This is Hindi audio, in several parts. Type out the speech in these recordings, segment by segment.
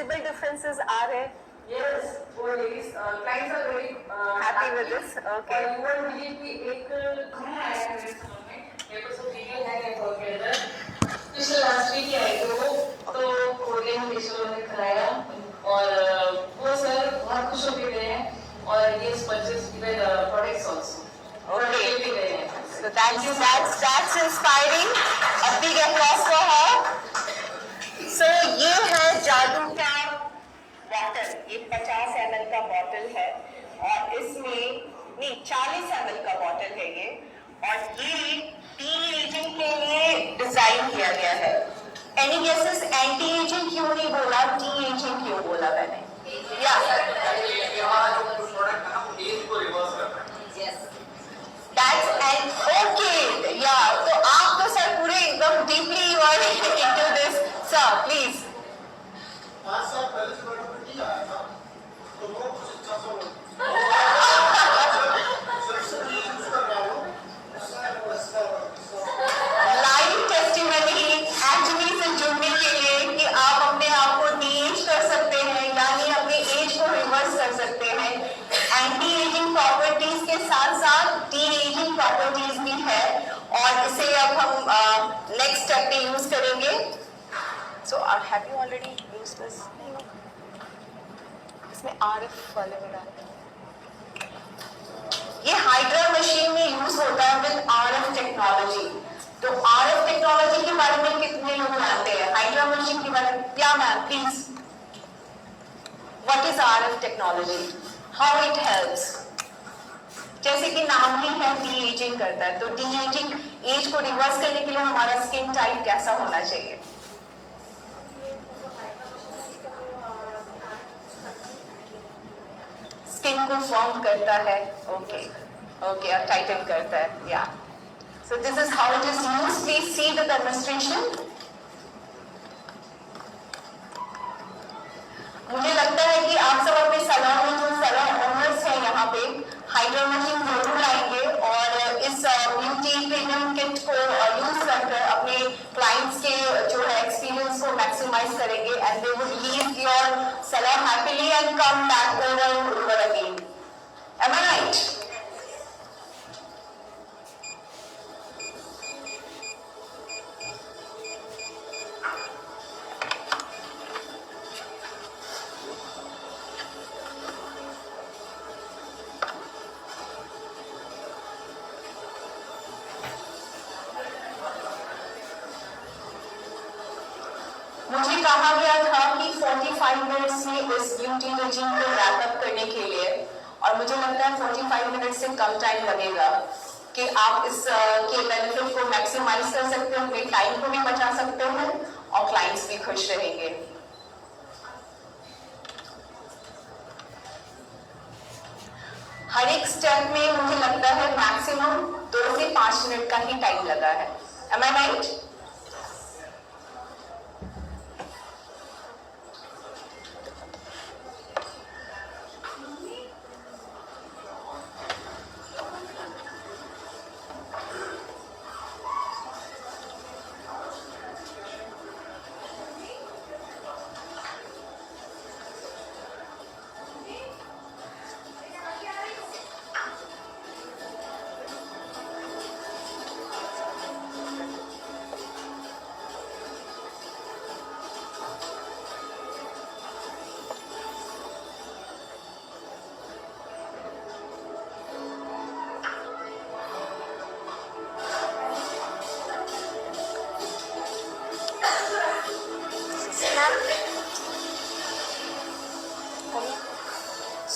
visible differences are there? Yes, always. Clients are very Happy with this? Okay. और you won't believe कि एक घूम आया है मेरे salon में. मेरे को सब वीडियो है मेरे फोन के अंदर. पिछले लास्ट वीक ही आई तो कोरियन फेशियल में कराया और वो सर बहुत खुश हो गए हैं और ये purchased even products also. Okay. So that's inspiring. A big applause for her. So ये है जादू का बॉटल. ये 50 ml का बॉटल है और इसमें नहीं 40 ml का बॉटल है ये और ये टी एजिंग के लिए डिजाइन किया गया है. एनी गेसेस एंटी एजिंग क्यों नहीं बोला, टी एजिंग क्यों बोला मैंने? That's an okay, yeah. तो आप तो सर पूरे एकदम deeply you are into this, sir, please. 5 साल पहले से मैंने नहीं आया था, तो वो कुछ अच्छा सा लाइव टेस्टिमनी एक्चुअली से जुड़ने के लिए कि आप अपने आप को डी-एज कर सकते हैं, यानी अपने एज को रिवर्स कर सकते हैं. एंटी एजिंग प्रॉपर्टीज के साथ साथ डी एजिंग प्रॉपर्टीज भी है और इसे अब हम नेक्स्ट स्टेप पे यूज करेंगे. So have you already used this? इसमें आरएफ वाले में डालते हैं. ये हाइड्रा मशीन में यूज होता है विद आरएफ टेक्नोलॉजी. तो आरएफ टेक्नोलॉजी के बारे में कितने लोग जानते हैं? हाइड्रा मशीन के बारे में क्या ma'am please? What is RF technology? How it helps? जैसे कि नाम ही है डी एजिंग करता है, तो डी एजिंग एज को रिवर्स करने के लिए हमारा स्किन टाइप कैसा होना चाहिए? स्किन को फॉर्म करता है. ओके ओके और टाइटन करता है. या so this is how it is used. Please see the demonstration. मुझे लगता है कि आप सब अपने सैलून में जो सैलून ओनर्स हैं यहाँ पे हाइड्रा मशीन जरूर लाएंगे और इस ब्यूटी प्रीमियम किट को यूज करकर अपने क्लाइंट्स के जो है एक्सपीरियंस को मैक्सिमाइज करेंगे and they would leave your salon happily and come back over again. Am I right? मुझे कहा गया था कि 45 मिनट्स में इस ब्यूटी रेजिम को रैप अप करने के लिए और मुझे लगता है 45 मिनट से कम टाइम लगेगा कि आप इस के बेनिफिट को मैक्सिमाइज कर सकते हो, अपने टाइम को भी बचा सकते हो और क्लाइंट्स भी खुश रहेंगे. हर एक स्टेप में मुझे लगता है मैक्सिमम 2 से 5 मिनट का ही टाइम लगा है. Am I right?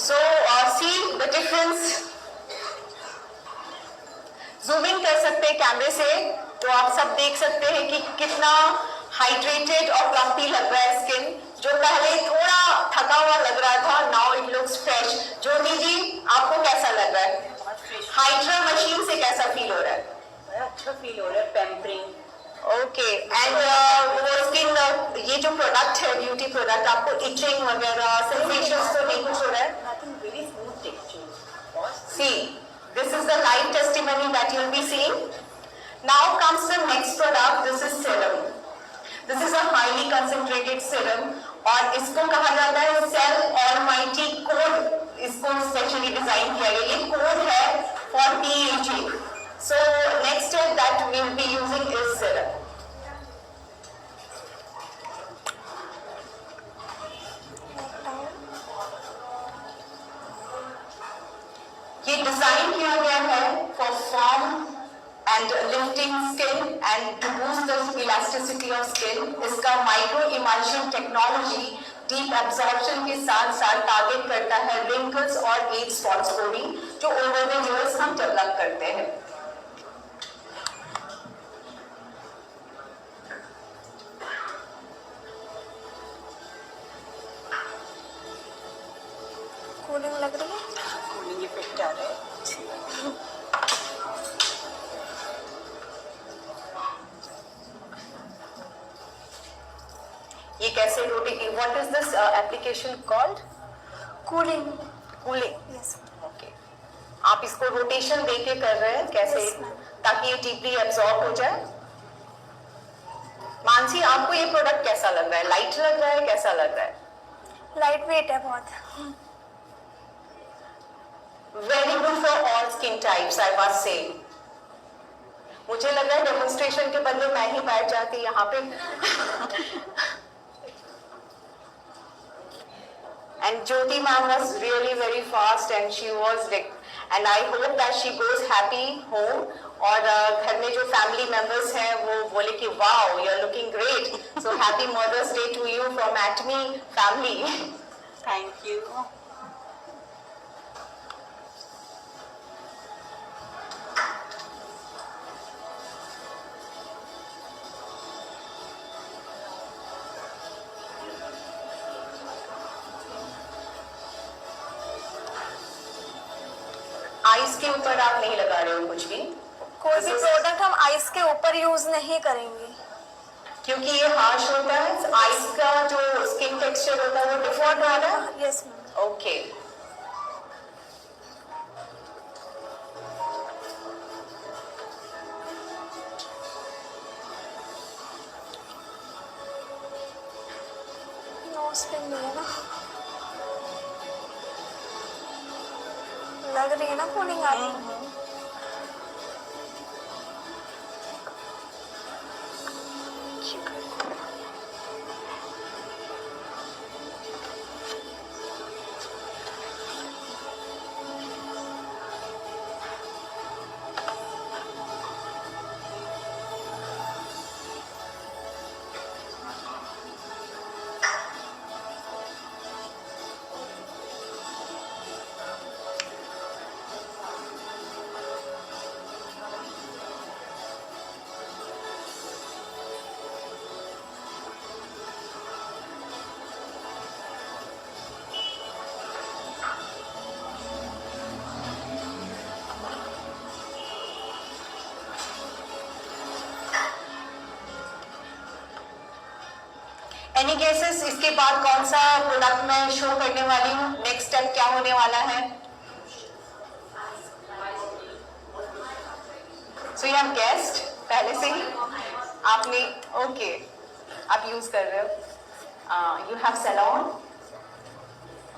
So see the difference. Zoom in कर सकते हैं कैमरे से तो आप सब देख सकते हैं कि कितना हाइड्रेटेड और प्लम्पी लग रहा है स्किन. जो पहले थोड़ा थका हुआ लग रहा था, नाउ इट लुक्स फ्रेश. ज्योति जी आपको कैसा लग रहा है? हाइड्रा मशीन से कैसा फील हो रहा है? अच्छा फील हो रहा है, पैम्परिंग. ओके एंड वो स्किन ये जो प्रोडक्ट है ब्यूटी प्रोडक्ट आपको इचिंग वगैरह सेंसेशंस तो नहीं कुछ हो रहा है? Nothing, very smooth texture. See, this is the live testimony that you'll be seeing. Now comes the next product. This is serum. This is a highly concentrated serum और इसको कहा जाता है सेल ऑलमाइटी कोड। इसको स्पेशली डिजाइन किया गया, ये कोड है for T ageing. So next step that we will be using is syrup. ये डिजाइन किया गया है for form and lifting skin and to boost the elasticity of skin. इसका micro emulsion technology deep absorption के साथ साथ टारगेट करता है रिंकल्स और एज स्पॉट्स को भी, जो ओवर द इयर्स हम डेवलप करते हैं। कूलिंग लग रही है, कूलिंग इफेक्ट आ रहा है। ये कैसे rotate, what is this application called? Cooling. Cooling. Yes okay, आप इसको रोटेशन देके कर रहे हैं कैसे? Yes, ma'am. ताकि ये डीपली एब्जॉर्ब हो जाए। मानसी, आपको ये प्रोडक्ट कैसा लग रहा है? लाइट लग रहा है, कैसा लग रहा है? लाइट वेट है बहुत। Very good for all skin types, I must say. मुझे लग रहा है डेमोन्स्ट्रेशन के बदले मैं ही बैठ जाती यहाँ पे। And Jyoti ma'am was really very fast and she was like, and I hope that she goes happy home. और घर में जो family members हैं वो बोले कि wow, you're looking great. So happy Mother's Day to you from Acme family. Thank you. Ice के ऊपर आप नहीं लगा रहे हो कुछ भी? कोई भी प्रोडक्ट हम आइस के ऊपर यूज नहीं करेंगे, क्योंकि ये हार्श होता है। आइस का जो स्किन टेक्सचर होता है वो डिफरेंट होता है। Yes ma'am. Okay, no spin नहीं है ना, लग रही है ना कूलिंग आ रही है। एनी केसेस, इसके बाद कौन सा प्रोडक्ट मैं शो करने वाली हूँ? नेक्स्ट स्टेप क्या होने वाला है? सो यू हैव गेस्ड पहले से ही आपने? ओके, आप यूज कर रहे हो। You have salon.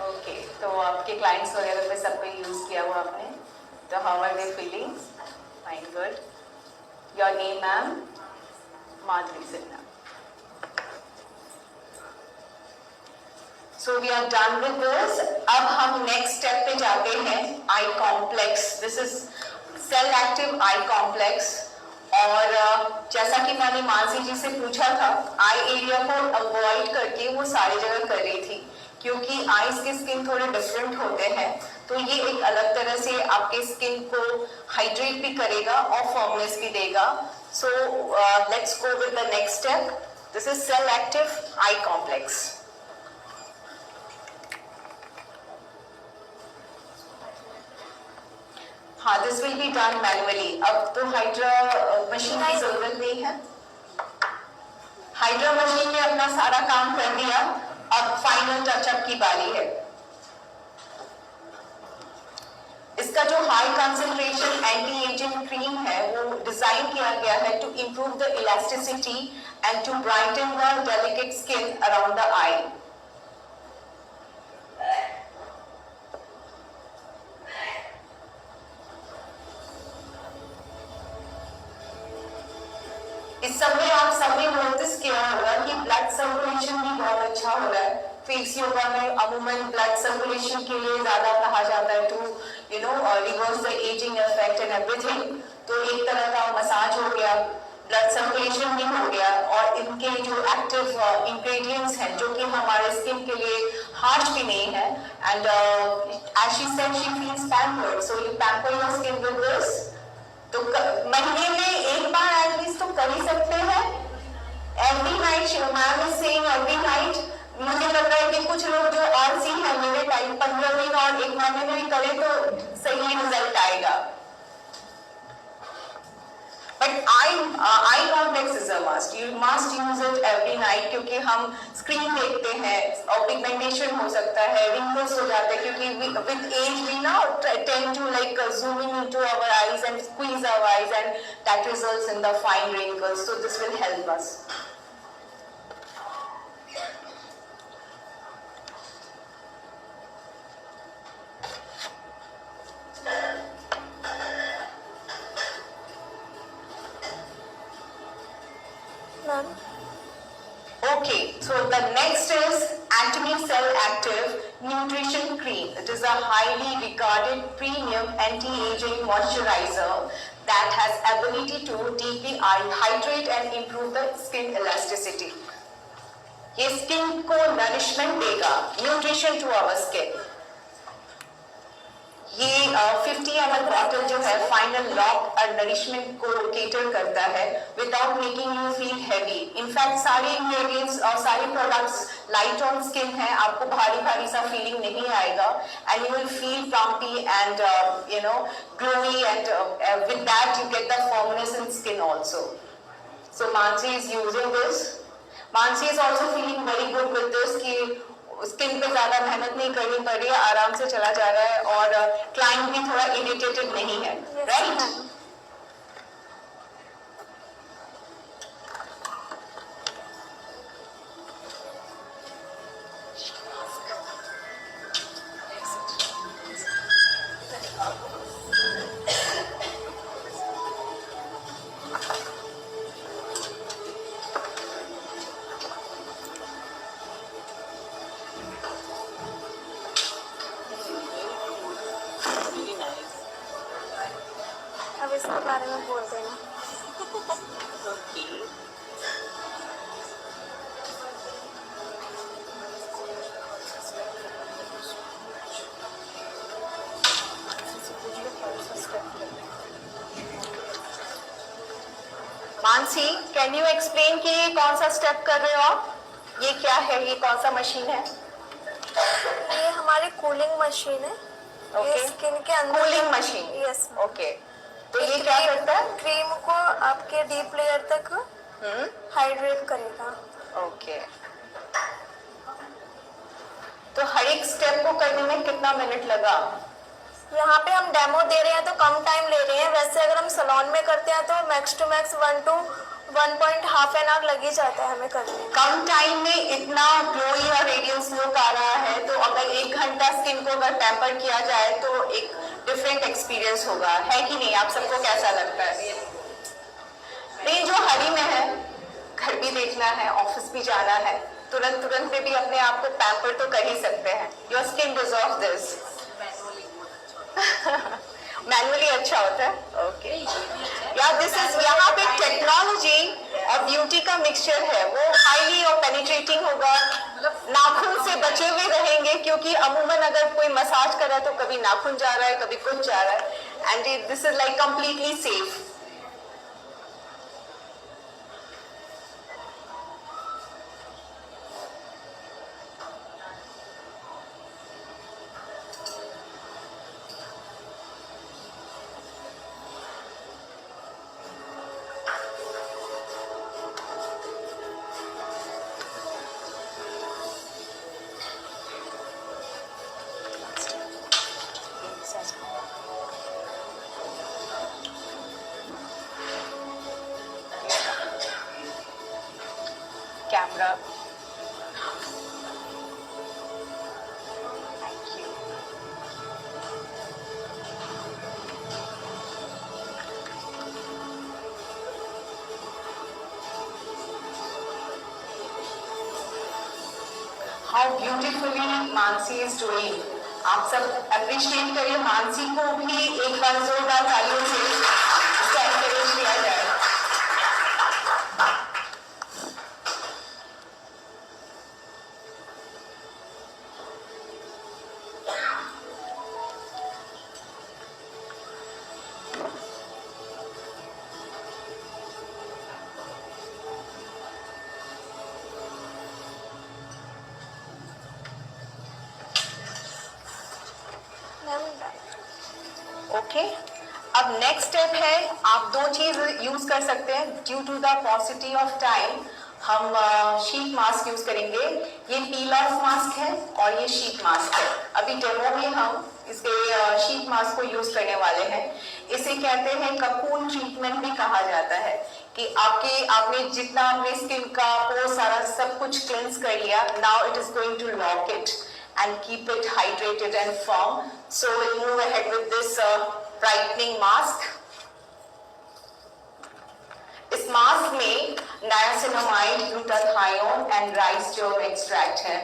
ओके, तो आपके क्लाइंट्स वगैरह पे सब पे यूज किया हुआ आपने, तो how are they feeling? Fine, good. Your name ma'am? Madhuri Sinha. So we are done with this. अब हम next step पे जाते हैं, eye complex. This is cell active eye complex. और जैसा कि मैंने मानसी जी से पूछा था, आई एरिया को अवॉइड करके वो सारी जगह कर रही थी, क्योंकि आईज के स्किन थोड़े डिफरेंट होते हैं, तो ये एक अलग तरह से आपके स्किन को हाइड्रेट भी करेगा और फर्मनेस भी देगा। So let's go with the next step. This is cell active eye complex. हाँ, this will be done manually. अब तो हाइड्रा मशीन की जरूरत नहीं है। हाइड्रा मशीन ने अपना सारा काम कर दिया, अब फाइनल टचअप की बारी है। इसका जो high concentration anti ageing cream है वो डिजाइन किया गया है to improve the elasticity and to brighten the delicate skin around the eye. Circulation भी बहुत अच्छा हो रहा है। फेस योगा में अमूमन ब्लड सर्कुलेशन के लिए ज्यादा कहा जाता है to reverse the ageing effect and everything. तो एक तरह का मसाज हो गया, ब्लड सर्कुलेशन भी हो गया, और इनके जो एक्टिव इंग्रेडिएंट्स हैं जो कि हमारे स्किन के लिए हार्श भी नहीं है, and as she said she feels pampered, so you pamper your skin with this. तो महीने में एक बार एटलीस्ट तो कर ही सकते हैं। Every night ma'am is saying every night. मुझे लग रहा है कि कुछ लोग जो आलसी हैं मेरे टाइम 15 दिन और एक महीने में भी करें तो सही रिजल्ट आएगा। But eye complex is a must. You must use it every night क्योंकि हम स्क्रीन देखते हैं और पिगमेंटेशन हो सकता है, wrinkles हो जाते हैं क्योंकि with age we now tend to like zooming into our eyes and squeeze our eyes and that results in the fine wrinkles. So this will help us. Okay, so the next is Atomy Cell Active Nutrition Cream. It is a highly regarded premium anti-aging moisturizer that has ability to deeply hydrate and improve the skin elasticity. ये स्किन को नरिशमेंट देगा, न्यूट्रिशन टू आवर स्किन। ये 50 ml बॉटल जो है फाइनल लॉक और नरिशमेंट को केटर करता है without making you feel heavy. In fact सारे इंग्रेडिएंट्स और सारे प्रोडक्ट्स लाइट ऑन स्किन है, आपको भारी भारी सा फीलिंग नहीं आएगा, and you will feel plumpy and glowy, and with that you get the firmness in skin also. So Mansi is using this. Mansi is also feeling very good with this कि स्किन पे ज्यादा मेहनत नहीं करनी पड़ रही है, आराम से चला जा रहा है, और क्लाइंट भी थोड़ा इरिटेटेड नहीं है, राइट? Really nice. अब इसके बारे में बोल देना। Okay. Mansi, can you explain कि ये कौन सा स्टेप कर रहे हो आप? ये क्या है, ये कौन सा मशीन है? ये हमारी कूलिंग मशीन है। Okay. ये स्किन के अंदर कूलिंग मशीन। यस। ओके, तो ये क्या करता है? क्रीम को आपके डीप लेयर तक हाइड्रेट करेगा। ओके, तो हर एक स्टेप को करने में कितना मिनट लगा? यहाँ पे हम डेमो दे रहे हैं तो कम टाइम ले रहे हैं, वैसे अगर हम सैलून में करते हैं तो max to max 1 to 1.5 hour लग ही जाता है हमें करने में। कम टाइम में इतना ग्लोई और रेडियंस लुक आ रहा है, तो अगर 1 घंटा स्किन को अगर पैम्पर किया जाए तो एक डिफरेंट एक्सपीरियंस होगा, है कि नहीं? आप सबको कैसा लगता है? नहीं, जो हरी में है, घर भी देखना है, ऑफिस भी जाना है, तुरंत में भी अपने आप को पैम्पर तो कर ही सकते हैं। Your skin deserve this. Manually अच्छा होता है। ओके यार, दिस इज, यहाँ पे टेक्नोलॉजी और ब्यूटी का मिक्सचर है, वो हाईली और पेनिट्रेटिंग होगा, नाखून से बचे हुए रहेंगे, क्योंकि अमूमन अगर कोई मसाज कर रहा है तो कभी नाखून जा रहा है, कभी कुछ जा रहा है, and this is like completely safe. Camera, thank you. How beautifully Mansi is doing. आप सब अप्रिशिएट करिए मानसी को भी एक बार जोरदार तालियों से इसका एनकरेज किया जाए. ओके अब नेक्स्ट स्टेप है, आप दो चीज यूज कर सकते हैं. Due to the paucity of time हम शीट मास्क यूज करेंगे. ये पील ऑफ मास्क है और ये शीट मास्क है. अभी डेमो में हम इसके शीट मास्क को यूज करने वाले हैं. इसे कहते हैं कपून ट्रीटमेंट भी कहा जाता है कि आपने जितना अपने स्किन का पोर सारा सब कुछ क्लेंस कर लिया. Now it is going to lock it and keep it hydrated and firm. So we'll move ahead with this brightening mask. इस मास्क में niacinamide, glutathione and rice germ extract है,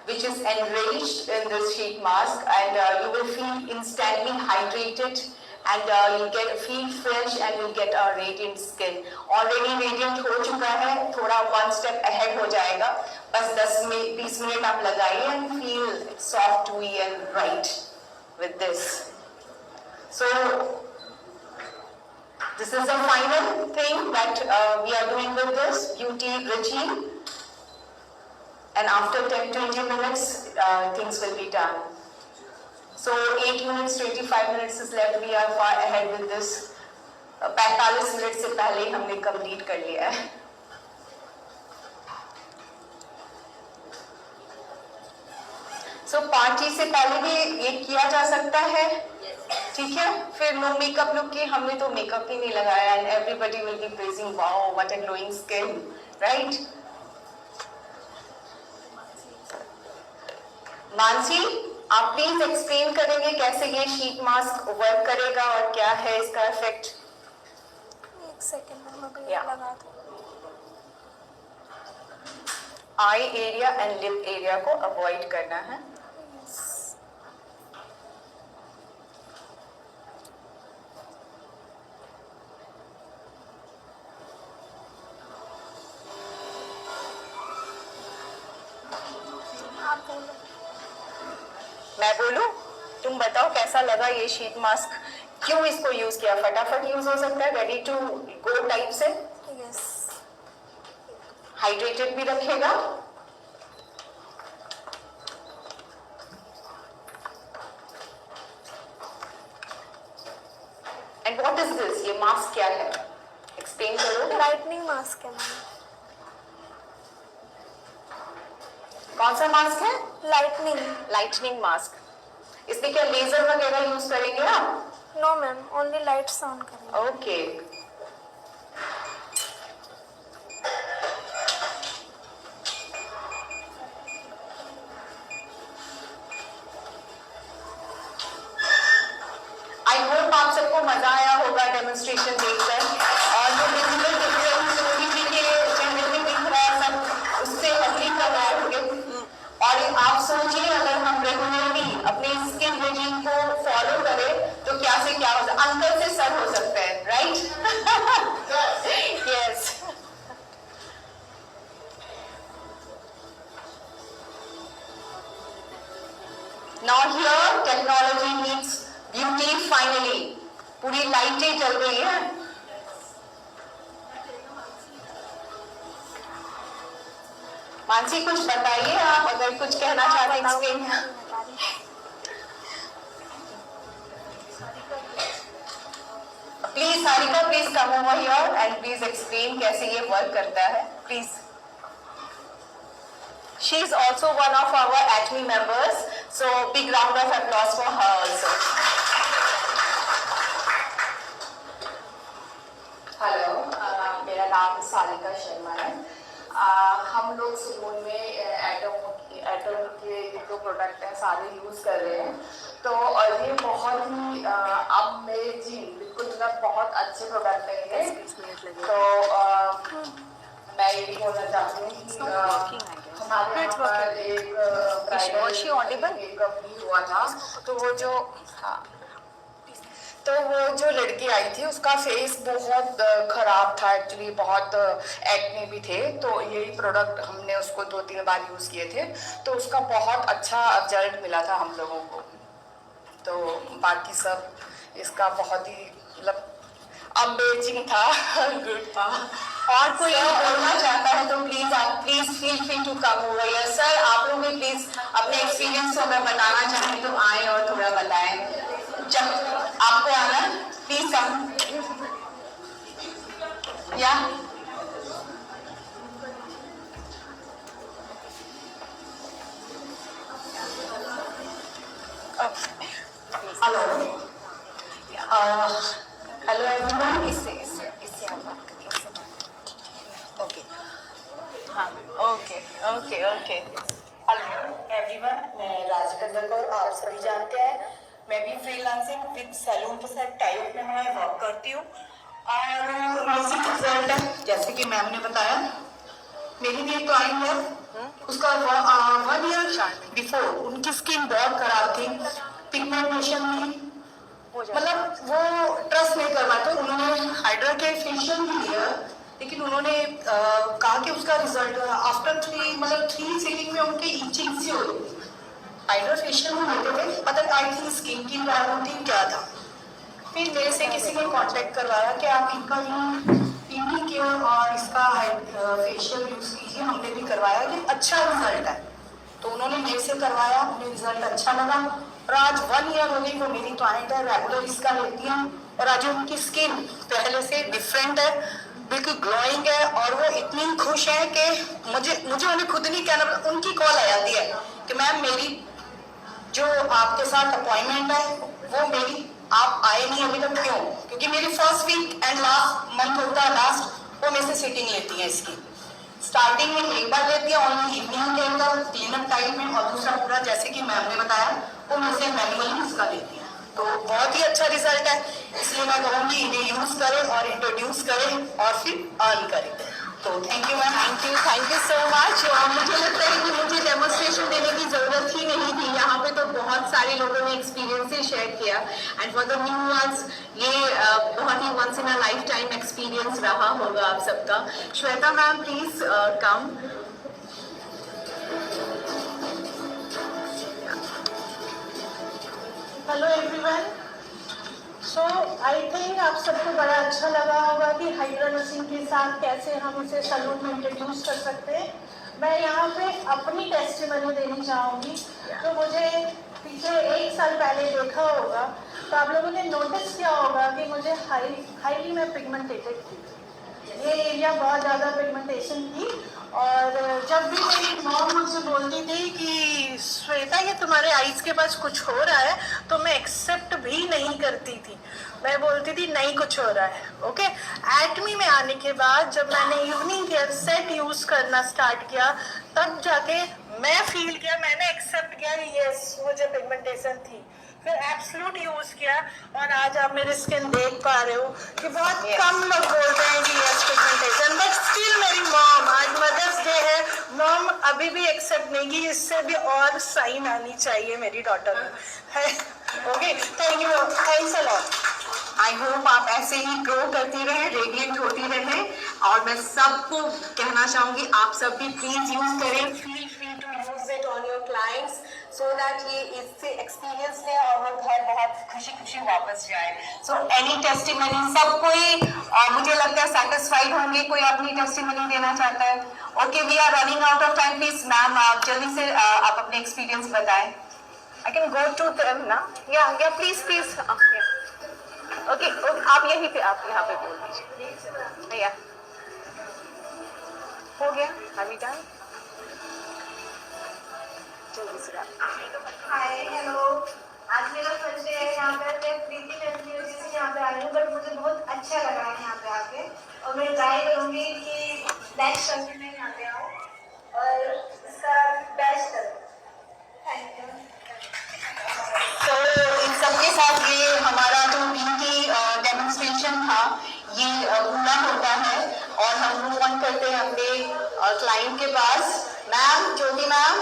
which is enriched in this sheet mask, and you will feel instantly hydrated and you'll feel fresh and you'll get a radiant skin. Already radiant हो चुका है, थोड़ा one step ahead हो जाएगा. बस 10-20 मिनट आप लगाइए and feel soft, dewy and bright with this. So this is the final thing that we are doing with this beauty regime, and after 10-20 minutes things will be done. So 8 minutes, 25 minutes is left. We are far ahead with this. 45 minute से पहले हमने कंप्लीट कर लिया है. So पार्टी से पहले भी ये किया जा सकता है, ठीक है. फिर नो मेकअप लुक के हमने तो मेकअप ही नहीं लगाया and everybody will be praising, wow, what a glowing skin, right? Mansi, आप प्लीज एक्सप्लेन करेंगे कैसे ये शीट मास्क वर्क करेगा और क्या है इसका इफेक्ट. एक सेकंड में अभी लगा दूं. Eye area and lip area को अवॉइड करना है. मैं बोलूं, तुम बताओ कैसा लगा ये शीट मास्क, क्यों इसको यूज किया. फटाफट यूज हो सकता है, रेडी टू गो टाइप से. यस. हाइड्रेटेड भी रखेगा. एंड व्हाट इज दिस, ये मास्क क्या है, एक्सप्लेन करो. लाइटनिंग मास्क है मैम. कौन सा मास्क है. Lightening mask. इसमें क्या लेजर वगैरह यूज करेंगे आप. No ma'am, only lights on करेंगे. ओके. आई होप आप सबको मजा आया होगा डेमोन्स्ट्रेशन देखकर, और जो विजुअल डिफरेंस टीवी के चैनल में दिख रहा है सब उससे हल्की कर होंगे. और आप सोचिए अगर हम रेगुलरली अपने स्किन रेजिम को फॉलो करें तो क्या से क्या हो सकता है. अंकल से सर हो सकता है, right. Yes. Now here technology meets beauty finally. पूरी लाइटें जल गई है. मानसी कुछ बताइए आप, अगर कुछ कहना चाहते हैं explain. Please Sarika, please come over here and please explain कैसे ये वर्क करता है, please. She is also one of our ATME members, so big round of applause for her also. Hello, मेरा नाम सारिका शर्मा है. हम लोग सलून में एटम के जो प्रोडक्ट हैं सारे यूज़ कर रहे हैं. तो ये बहुत ही अमेजिंग, बिल्कुल मतलब बहुत अच्छे प्रोडक्ट हैं ये. तो मैं ये बोलना चाहती हूँ कि हमारे यहाँ पर एक ब्राइडल मेकअप भी हुआ था, तो वो जो लड़की आई थी उसका फेस बहुत खराब था, एक्चुअली बहुत एक्ने भी थे। तो यही प्रोडक्ट हमने उसको 2-3 बार यूज़ किए थे, तो उसका बहुत अच्छा रिजल्ट मिला था हम लोगों को। तो बाकी सब इसका बहुत ही मतलब अमेजिंग था, गुड था। और कोई बोलना चाहता है तो please feel free to come over here. Sir आप लोग भी प्लीज अपने एक्सपीरियंस को अगर बताना चाहें तो आए और थोड़ा बताएं। जब आपको आना प्लीज कम या हेलो एवरीवन। इससे हम बात करेंगे। ओके हाँ okay okay okay. Hello everyone, मैं राजकंदर कौर, आप सभी जानते हैं मैं भी फ्रीलांसिंग विद सैलून के साथ टाइप में मैं वर्क करती हूँ। और म्यूजिक रिजल्ट है जैसे कि मैम ने बताया, मेरी भी एक क्लाइंट है, उसका 1 ईयर बिफोर उनकी स्किन बहुत खराब थी, पिगमेंटेशन थी, मतलब वो ट्रस्ट नहीं कर पाते। उन्होंने हाइड्रा के फेशियल भी लिया, लेकिन उन्होंने कहा कि उसका रिजल्ट आफ्टर 3 सीलिंग में उनके ईचिंग से हुई। हाइड्रा फेशियल में होते थे, मतलब आई थिंक स्किन की प्रॉब्लम थी, क्या था। फिर मेरे से किसी ने कांटेक्ट करवाया कि आप इनका इवनिंग केयर और इसका फेशियल यूज कीजिए। हमने भी करवाया कि अच्छा रिजल्ट है, तो उन्होंने मेरे से करवाया, उन्हें रिजल्ट अच्छा लगा और आज 1 ईयर हो गई वो मेरी क्लाइंट है, रेगुलर इसका लेती हैं। और आज उनकी स्किन पहले से डिफरेंट है, बिल्कुल ग्लोइंग है, और वो इतनी खुश है कि मुझे उन्हें खुद नहीं कहना, उनकी कॉल आ जाती है कि मैम मेरी जो आपके साथ अपॉइंटमेंट है वो मेरी आप आए नहीं अभी तक, क्यों? क्योंकि मेरी first week and last month होता है लास्ट, वो मेरे से सिटिंग लेती है इसकी। स्टार्टिंग में एक बार लेती है ओनली इवनिंग के अंदर क्लीन अप टाइम में, और दूसरा पूरा जैसे कि मैम ने बताया वो मेरे से मैनुअली इसका लेती है। तो बहुत ही अच्छा रिजल्ट है, इसलिए मैं कहूँगी इन्हें यूज करें और इंट्रोड्यूस करें और फिर अर्न करें। तो thank you ma'am. Thank you so much. और मुझे लगता है कि मुझे डेमोन्स्ट्रेशन देने की ज़रूरत ही नहीं थी, यहाँ पे तो बहुत सारे लोगों ने एक्सपीरियंसेस शेयर किया। And for the new ones ये बहुत ही once in a lifetime experience रहा होगा आप सबका। Shweta ma'am please come. Hello everyone. So I think आप सबको बड़ा अच्छा लगा होगा कि हाइड्रा नर्सिंग के साथ कैसे हम इसे सैलून में इंट्रोड्यूस कर सकते हैं। मैं यहाँ पे अपनी टेस्टिमनी देनी चाहूँगी। तो मुझे पीछे 1 साल पहले देखा होगा तो आप लोगों ने नोटिस किया होगा कि मुझे हाईली मैं पिगमेंटेटेड थी, ये एरिया बहुत ज़्यादा पिगमेंटेशन थी। और जब भी मेरी मॉम मुझसे बोलती थी कि श्वेता ये तुम्हारे आईज के पास कुछ हो रहा है, तो मैं एक्सेप्ट भी नहीं करती थी, मैं बोलती थी नहीं कुछ हो रहा है। ओके, एटमी में आने के बाद जब मैंने इवनिंग केयर सेट यूज करना स्टार्ट किया, तब जाके मैं फील किया, मैंने एक्सेप्ट किया यस मुझे पिगमेंटेशन थी। फिर एब्सोल्यूट यूज किया और आज आप मेरी स्किन देख पा रहे हो कि बहुत कम लोग बोलते हैं कि यस पिगमेंटेशन, बट स्टिल मेरी मॉम, आज मदर्स डे है, मॉम अभी भी एक्सेप्ट नहीं की, इससे भी और साइन आनी चाहिए मेरी डॉटर में है। Okay, thank you, thanks a lot. I hope आप ऐसे ही ग्रो करती रहे, रेडिएंट होती रहे। और मैं सबको कहना चाहूंगी आप सब भी प्लीज यूज करें, feel free to use it on your clients so that ये इससे एक्सपीरियंस लें और वो घर बहुत खुशी खुशी वापस जाए। सो एनी टेस्टिमनी, सब कोई मुझे लगता है सेटिस्फाइड होंगे। कोई अपनी टेस्टिमनी देना चाहता है? Okay, we are running out of time. Please ma'am आप जल्दी से आप अपने एक्सपीरियंस बताएं। I can go to them ना, या प्लीज ओके, आप यहीं पे, आप यहाँ पे बोल दीजिए। या हो गया, अभी डन, जल्दी से हाय हेलो, आज मेरा फर्स्ट डे है यहाँ पे। मैं प्रीति लड़की की वजह से यहाँ पे आई हूँ, बट मुझे बहुत अच्छा लगा है यहाँ पे आके, और मैं ट्राई करूँगी कि नेक्स्ट संडे में यहाँ पे आऊँ और इसका बेस्ट करूँ। Thank you. तो इन सबके साथ ये हमारा जो ब्यूटी डेमोन्स्ट्रेशन था ये पूरा होता है और हम मूव ऑन करते हैं अपने क्लाइंट के पास। मैम, ज्योति मैम,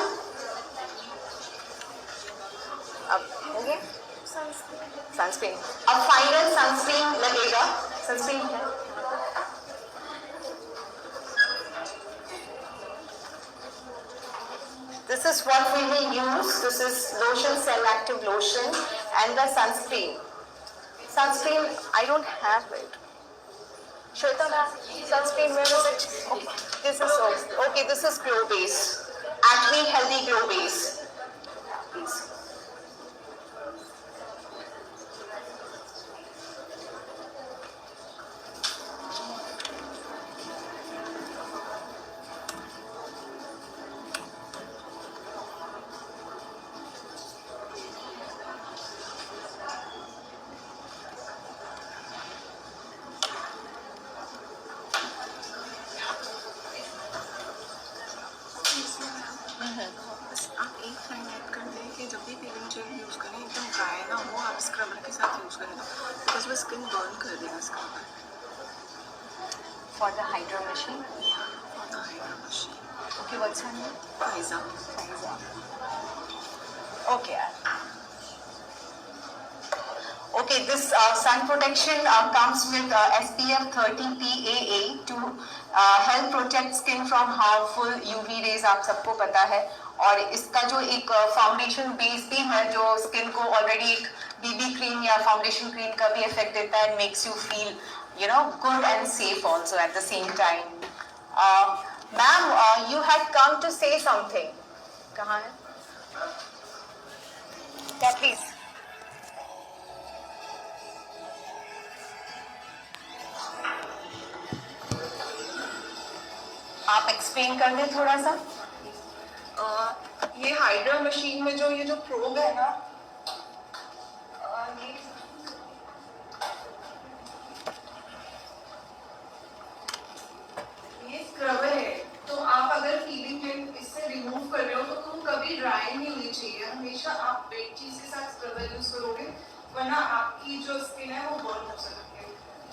अब हो गया सनस्क्रीन। अब फाइनल सनस्क्रीन लगेगा। सनस्क्रीन क्या? This is what we will use. This is lotion, cell active lotion, and the sunscreen. Sunscreen, I don't have it. Shweta ma'am, sunscreen, where is it? Okay, this is okay. This is Glow Base, Acne Healthy Glow Base. Please. आप एक लाइन ऐड कर दें कि जब भी पीलिंग जेल यूज़ करें एकदम ड्राई ना हो, आप स्क्रबर के साथ यूज़ करें बिकॉज वो स्किन बर्न कर देगा scrubber. For the Hydra machine. For the hydra machine. Okay, what's her name? Pfizer. Okay. Okay, this sun protection comes with SPF 30 PAA to help protect skin from harmful UV rays, आप सबको पता है। और इसका जो एक फाउंडेशन बेस भी है जो स्किन को ऑलरेडी एक बीबी क्रीम या फाउंडेशन क्रीम का भी इफेक्ट देता है, makes you feel good and safe also at the same time. Ma'am, you had come to say something. कहाँ है? Yeah, please. आप एक्सप्लेन कर दें थोड़ा सा। ये हाइड्रा मशीन में जो प्रोब है ना, ये स्क्रबर है। तो आप अगर पीलिंग जेल इससे रिमूव कर रहे हो तो तुम कभी ड्राई नहीं होनी चाहिए। हमेशा आप वेट चीज के साथ स्क्रबर यूज करोगे, वरना आपकी जो स्किन है वो बर्न हो सकती है।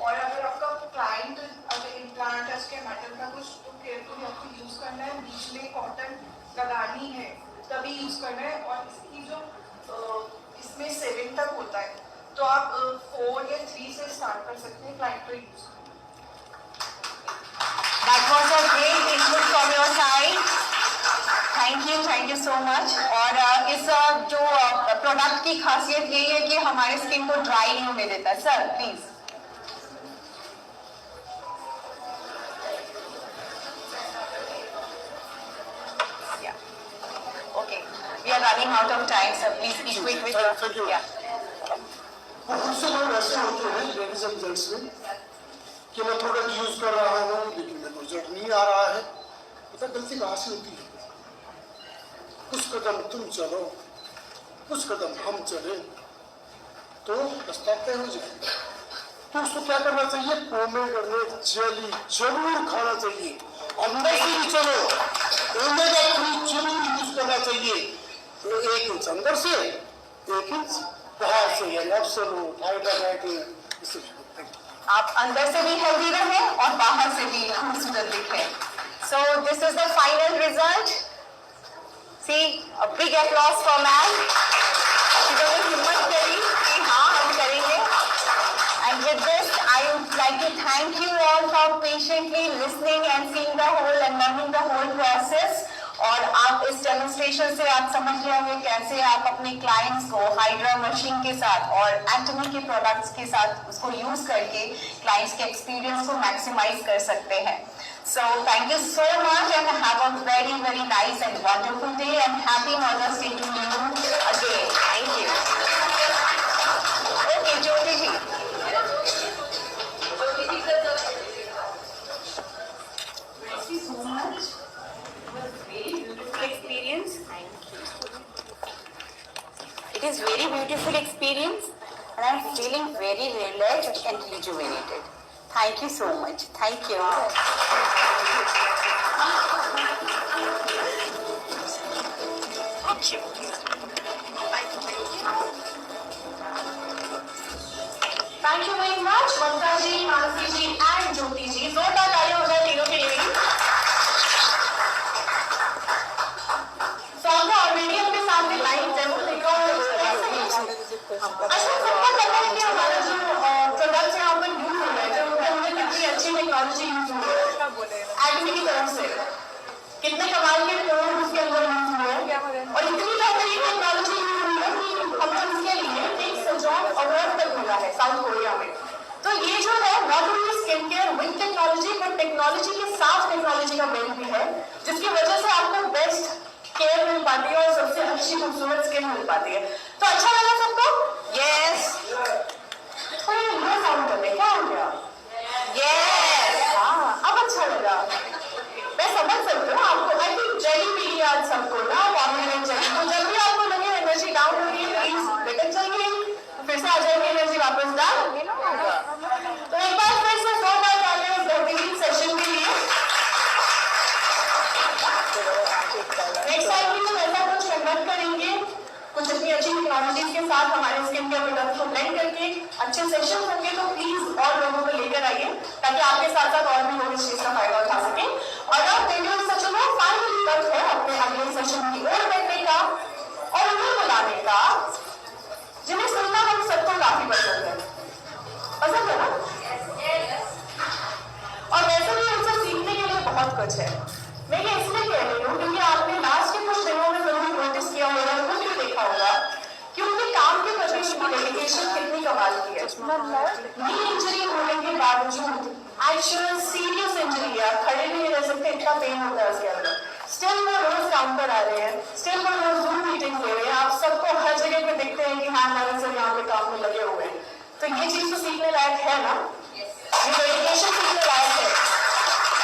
और अगर आपका क्लाइंट अगर इम्प्लांट है उसके मेटल का कुछ तो केयरफुली आपको यूज करना है, बीच में कॉटन लगानी है तभी यूज करना है। और इसकी जो इसमें 7 तक होता है, तो आप 4 या 3 से स्टार्ट कर सकते हैं क्लाइंट को use. That was a great input from your side. Thank you so much. और इस जो प्रोडक्ट की खासियत यही है कि हमारे स्किन को ड्राई नहीं होने देता। Sir please. Okay, we are running out of time, sir. Please be quick with your. Thank you. Yeah. बहुत से लोग ऐसे होते हैं लेडीज एंड जेंट्स में कि मैं प्रोडक्ट यूज कर रहा हूँ लेकिन मेरे को रिजल्ट नहीं आ रहा है। पता गलती कहाँ से होती है? कुछ कदम तुम चलो, कुछ कदम हम चले तो रास्ता तय हो जाएगा। तो उसको क्या करना चाहिए? पोमेग्रेनेट जेली जरूर खाना चाहिए। अंदर से भी चलो, ओमेगा 3 जरूर यूज करना चाहिए। तो 1 इंच अंदर से, 1 इंच बाहर से, या एब्सोल्यूट हाइड्रा। आप अंदर से भी हेल्दी रहे और बाहर से भी खूबसूरत दिखे। So this is the final result. See, a big applause for ma'am. जिन्होंने हिम्मत करी कि हाँ हम करेंगे। And with this, I would like to thank you all for patiently listening and seeing the whole and learning the whole process. और आप इस डेमोन्स्ट्रेशन से आप समझ रहे होंगे कैसे आप अपने क्लाइंट्स को हाइड्रा मशीन के साथ और एक्टिनी के प्रोडक्ट्स के साथ उसको यूज करके क्लाइंट्स के एक्सपीरियंस को मैक्सिमाइज कर सकते हैं। So thank you so much and have a very nice and wonderful day and happy Mother's Day to you again. Thank you. Okay, Jyoti ji. Thank you so much. It was very beautiful experience. Thank you. It is very beautiful experience and I am feeling very relaxed and rejuvenated. Thank you so much. Thank you. Thank you very much, Mamta ji, Manasi ji, and Jyoti ji. जोरदार तालियां हो जाए तीनों के लिए। अच्छा सबको पता है कि हमारा जो प्रोडक्ट्स यहाँ पर यूज हो रहे हैं, जो हमने कितनी अच्छी टेक्नोलॉजी यूज हो रही है एडमी की तरफ से, कितने कमाल के कोड उसके अंदर यूज हुए हैं और इतनी ज्यादा ये टेक्नोलॉजी यूज हुई है कि हमें उसके लिए एक सजॉन अवार्ड तक मिला है साउथ कोरिया में। तो ये जो है not only skin care with technology but technology के साथ टेक्नोलॉजी का मेल भी है, जिसकी वजह से आपको बेस्ट केयर मिल पाती है और सबसे अच्छी खूबसूरत स्किन मिल पाती है। तो अच्छा लगा सबको? यस थोड़ा लो साउंड कर रहे, क्या हो गया? यस हाँ अब अच्छा लगा, मैं समझ सकती हूँ आपको। आई थिंक जेली मिली आज सबको ना, वार्मिंग जेली। तो जब भी आपको लगे एनर्जी डाउन हो रही है प्लीज रिटर्न चाहिए, फिर से आ जाएगी एनर्जी वापस डाउन। तो एक बार फिर से 2 बार डालें इस बेहतरीन सेशन के लिए। नेक्स्ट टाइम भी हम ऐसा कुछ कंडक्ट करेंगे, कुछ अपनी अच्छी टेक्नोलॉजीज के साथ हमारे स्किन केयर प्रोडक्ट को ब्लेंड करके अच्छे सेशन होंगे। तो प्लीज और लोगों को लेकर आइए ताकि आपके साथ साथ और भी लोग इस चीज का फायदा उठा सकें। और अब वीडियो सच में फाइनल तक है अपने अगले सेशन की ओर बढ़ने का और उन्हें बुलाने का जिन्हें सुनना हम सबको काफी पसंद है। पसंद है ना? और वैसे भी उनसे सीखने के लिए बहुत कुछ है। मैं ये इसलिए कह रही हूँ क्योंकि आपने लास्ट के कुछ दिनों में जरूर नोटिस किया होगा, खुद भी देखा होगा कि उनके काम के प्रति उनकी डेडिकेशन कितनी कमाल की है। नी इंजरी होने के बावजूद, एक्चुअल सीरियस इंजरी है, आप खड़े भी नहीं रह सकते, इतना पेन होता है उसके अंदर, स्टिल वो रोज काम पर आ रहे हैं, स्टिल वो रोज जूम मीटिंग ले रहे हैं। आप सबको हर जगह पे दिखते हैं कि हाँ मैडम सर यहाँ पे काम में लगे हुए हैं। तो ये चीज तो सीखने लायक है ना, ये डेडिकेशन सीखने लायक है,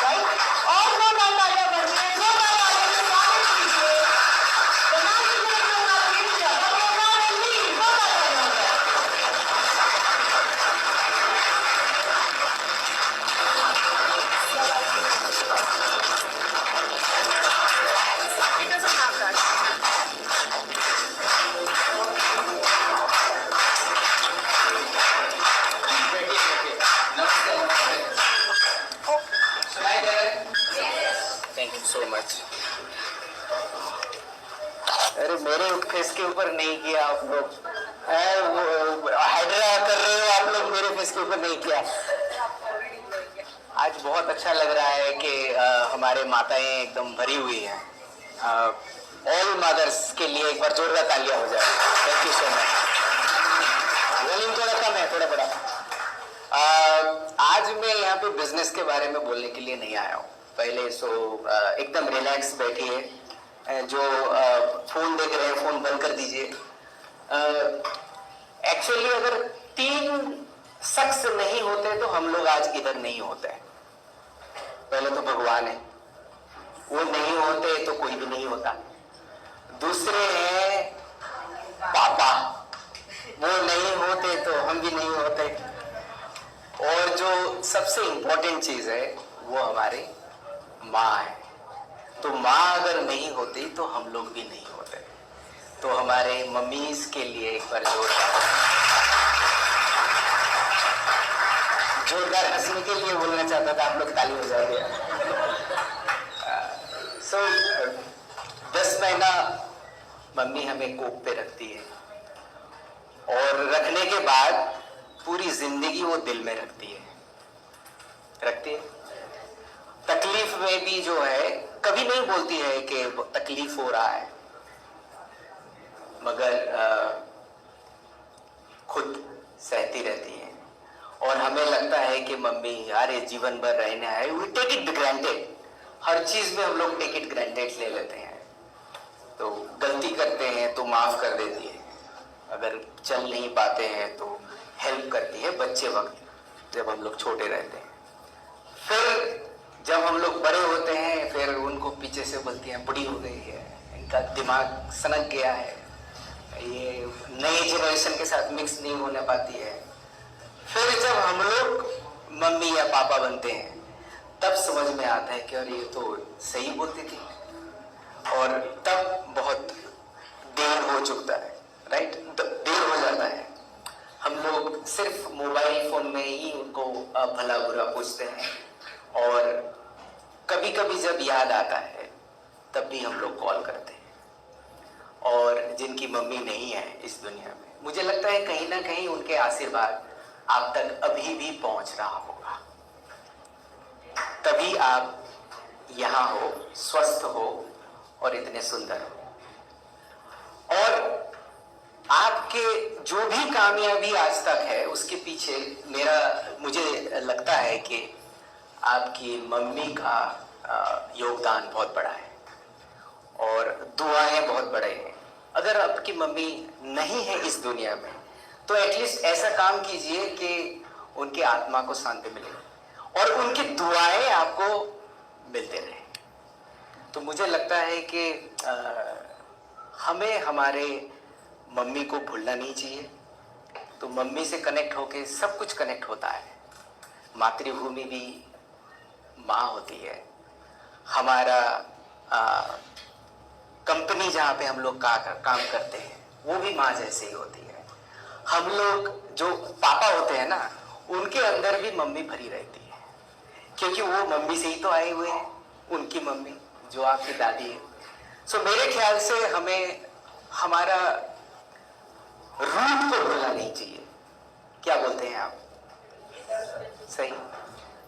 राइट? और दो बार तालियां बन रही हैं, 2 बार आगे से स्वागत कीजिए। बनाम की तरफ से हमारा वीर जाता है, वो बार नहीं, 2 बार तालियां हो जाए। It doesn't have that. Thank you so much. अरे मेरे फेस के ऊपर नहीं किया आप लोग, हाइड्रा कर रहे हो आप लोग, मेरे फेस के ऊपर नहीं किया। आज बहुत अच्छा लग रहा है कि हमारे माताएं एकदम भरी हुई हैं। ऑल मदर्स के लिए एक बार जोरदार तालियां हो जाए। Thank you so much. Volume थोड़ा कम है, थोड़ा बड़ा। आज मैं यहाँ पे बिजनेस के बारे में बोलने के लिए नहीं आया हूँ। पहले एकदम रिलैक्स बैठिए, जो फोन देख रहे हैं फोन बंद कर दीजिए। एक्चुअली अगर 3 शख्स नहीं होते तो हम लोग आज इधर नहीं होते। पहले तो भगवान है, वो नहीं होते तो कोई भी नहीं होता। दूसरे हैं पापा, वो नहीं होते तो हम भी नहीं होते। और जो सबसे इम्पोर्टेंट चीज है वो हमारी माँ है। तो माँ अगर नहीं होती तो हम लोग भी नहीं होते। तो हमारे मम्मीज के लिए एक बार जोरदार हंसने के लिए बोलना चाहता था, आप लोग ताली हो जाओगे। 10 महीना मम्मी हमें कोख पे रखती है और रखने के बाद पूरी जिंदगी वो दिल में रखती है। तकलीफ में भी जो है कभी नहीं बोलती है कि तकलीफ हो रहा है, मगर खुद सहती रहती है। और हमें लगता है कि मम्मी यार ये जीवन भर रहना है, वी टेक इट ग्रांटेड। हर चीज में हम लोग टेक इट ग्रांटेड ले लेते हैं। तो गलती करते हैं तो माफ कर देती है, अगर चल नहीं पाते हैं तो हेल्प करती है बच्चे वक्त जब हम लोग छोटे रहते हैं। फिर जब हम लोग बड़े होते हैं फिर उनको पीछे से बोलती हैं बूढ़ी हो गई है, इनका दिमाग सनक गया है, ये नई जनरेशन के साथ मिक्स नहीं होने पाती है। फिर जब हम लोग मम्मी या पापा बनते हैं तब समझ में आता है कि अरे ये तो सही बोलती थी। और तब बहुत देर हो चुका है, राइट? देर हो जाता है। हम लोग सिर्फ मोबाइल फोन में ही उनको भला बुरा पूछते हैं और कभी कभी जब याद आता है तब भी हम लोग कॉल करते हैं। और जिनकी मम्मी नहीं है इस दुनिया में, मुझे लगता है कहीं ना कहीं उनके आशीर्वाद आप तक अभी भी पहुंच रहा होगा, तभी आप यहाँ हो, स्वस्थ हो और इतने सुंदर हो। और आपके जो भी कामयाबी आज तक है उसके पीछे मुझे लगता है कि आपकी मम्मी का योगदान बहुत बड़ा है और दुआएं बहुत बड़े हैं। अगर आपकी मम्मी नहीं है इस दुनिया में तो एटलीस्ट ऐसा काम कीजिए कि उनकी आत्मा को शांति मिले और उनकी दुआएं आपको मिलते रहे। तो मुझे लगता है कि हमें हमारे मम्मी को भूलना नहीं चाहिए। तो मम्मी से कनेक्ट होके सब कुछ कनेक्ट होता है। मातृभूमि भी माँ होती है। हमारा कंपनी जहाँ पे हम लोग काम करते हैं वो भी माँ जैसे ही होती है। हम लोग जो पापा होते हैं ना, उनके अंदर भी मम्मी भरी रहती है, क्योंकि वो मम्मी से ही तो आए हुए हैं, उनकी मम्मी जो आपकी दादी है। सो मेरे ख्याल से हमें हमारा रूट को भूलना नहीं चाहिए। क्या बोलते हैं आप? सही।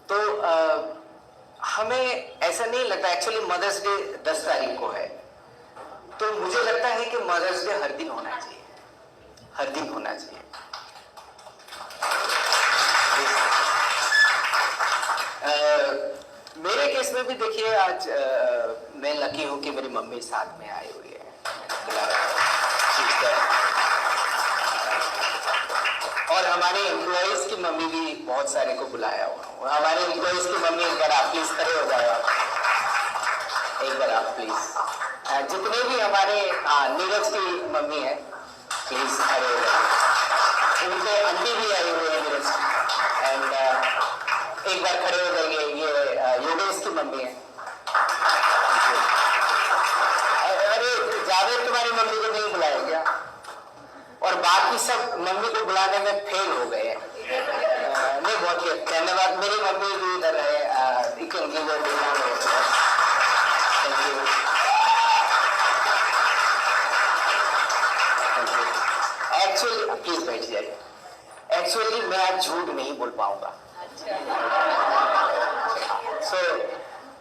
तो हमें ऐसा नहीं लगता, एक्चुअली मदर्स डे 10 तारीख को है, तो मुझे लगता है कि मदर्स डे हर दिन होना चाहिए, हर दिन होना चाहिए। मेरे केस में भी देखिए, आज मैं लकी हूं कि मेरी मम्मी साथ में आई हुई है। और हमारे एम्प्लॉइज की मम्मी भी बहुत सारे को बुलाया हुआ। हमारे एम्प्लॉइज की मम्मी एक बार आप प्लीज खड़े हो जाओ, एक बार आप प्लीज। जितने भी हमारे नीरज की मम्मी है प्लीज खड़े हो जाओ। उनके आंटी भी आई हुई है नीरज की, एंड एक बार खड़े हो जाइए। ये योगेश की मम्मी है। अरे जावेद तुम्हारी मम्मी को नहीं बुलाया क्या? और बाकी सब मम्मी को बुलाने में फेल हो गए। नहीं, बहुत धन्यवाद। मेरी मम्मी भी इधर है। एक्चुअली प्लीज बैठ जाइए। एक्चुअली मैं आज झूठ नहीं बोल पाऊंगा।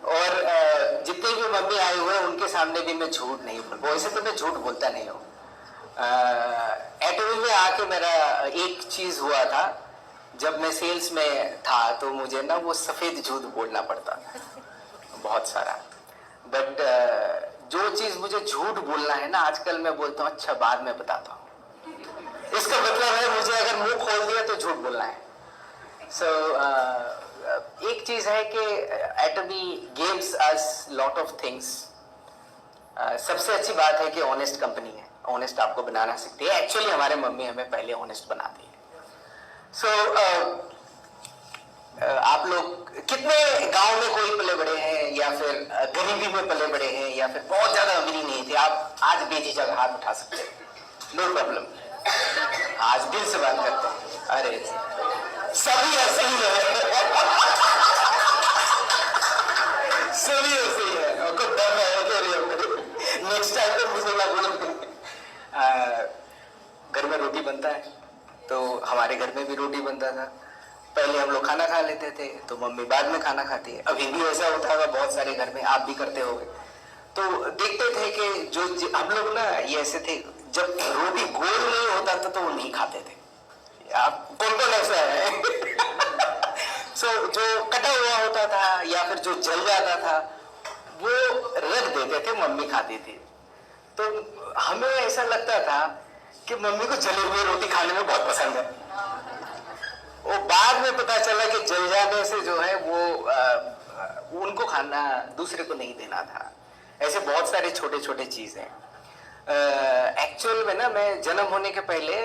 और जितनी भी मम्मी आई हुए उनके सामने भी मैं झूठ नहीं बोल, वैसे तो मैं झूठ बोलता नहीं हूँ। एटोमी में आके मेरा एक चीज हुआ था, जब मैं सेल्स में था तो मुझे ना वो सफेद झूठ बोलना पड़ता था बहुत सारा। बट जो चीज मुझे झूठ बोलना है ना, आजकल मैं बोलता हूँ अच्छा बाद में बताता हूँ। इसका मतलब है मुझे अगर मुंह खोल दिया तो झूठ बोलना है। एक चीज है कि Atomy gives us lot of things. सबसे अच्छी बात है कि ऑनेस्ट कंपनी है, ऑनेस्ट आपको बनाना सकती है। एक्चुअली हमारे मम्मी हमें पहले ऑनेस्ट बनाती है। आप लोग कितने गांव में कोई पले बड़े हैं या फिर गरीबी में पले बड़े हैं या फिर बहुत ज्यादा अमीरी नहीं थे, आप आज बेझिझक हाथ उठा सकते हैं, नो प्रॉब्लम। आज दिल से बात करते हैं। अरे सभी ऐसे ही है, सभी ऐसे ही है। नेक्स्ट टाइम तो मुझे ना बोलो। घर में रोटी बनता है तो हमारे घर में भी रोटी बनता था। पहले हम लोग खाना खा लेते थे तो मम्मी बाद में खाना खाती है। अभी भी ऐसा होता है बहुत सारे घर में, आप भी करते होंगे। तो देखते थे कि जो हम लोग ना ये ऐसे थे, जब रोटी गोल नहीं होता था तो वो नहीं खाते थे। आप कौन कौन ऐसा है? जो कटा हुआ होता था या फिर जो जल जाता था वो रख देते थे, मम्मी खाती थी। तो हमें ऐसा लगता था कि मम्मी को जले हुए रोटी खाने में बहुत पसंद है। वो बाद में पता चला कि जल जाने से जो है वो उनको खाना दूसरे को नहीं देना था। ऐसे बहुत सारे छोटे छोटे चीज हैं। एक्चुअल में ना, मैं जन्म होने के पहले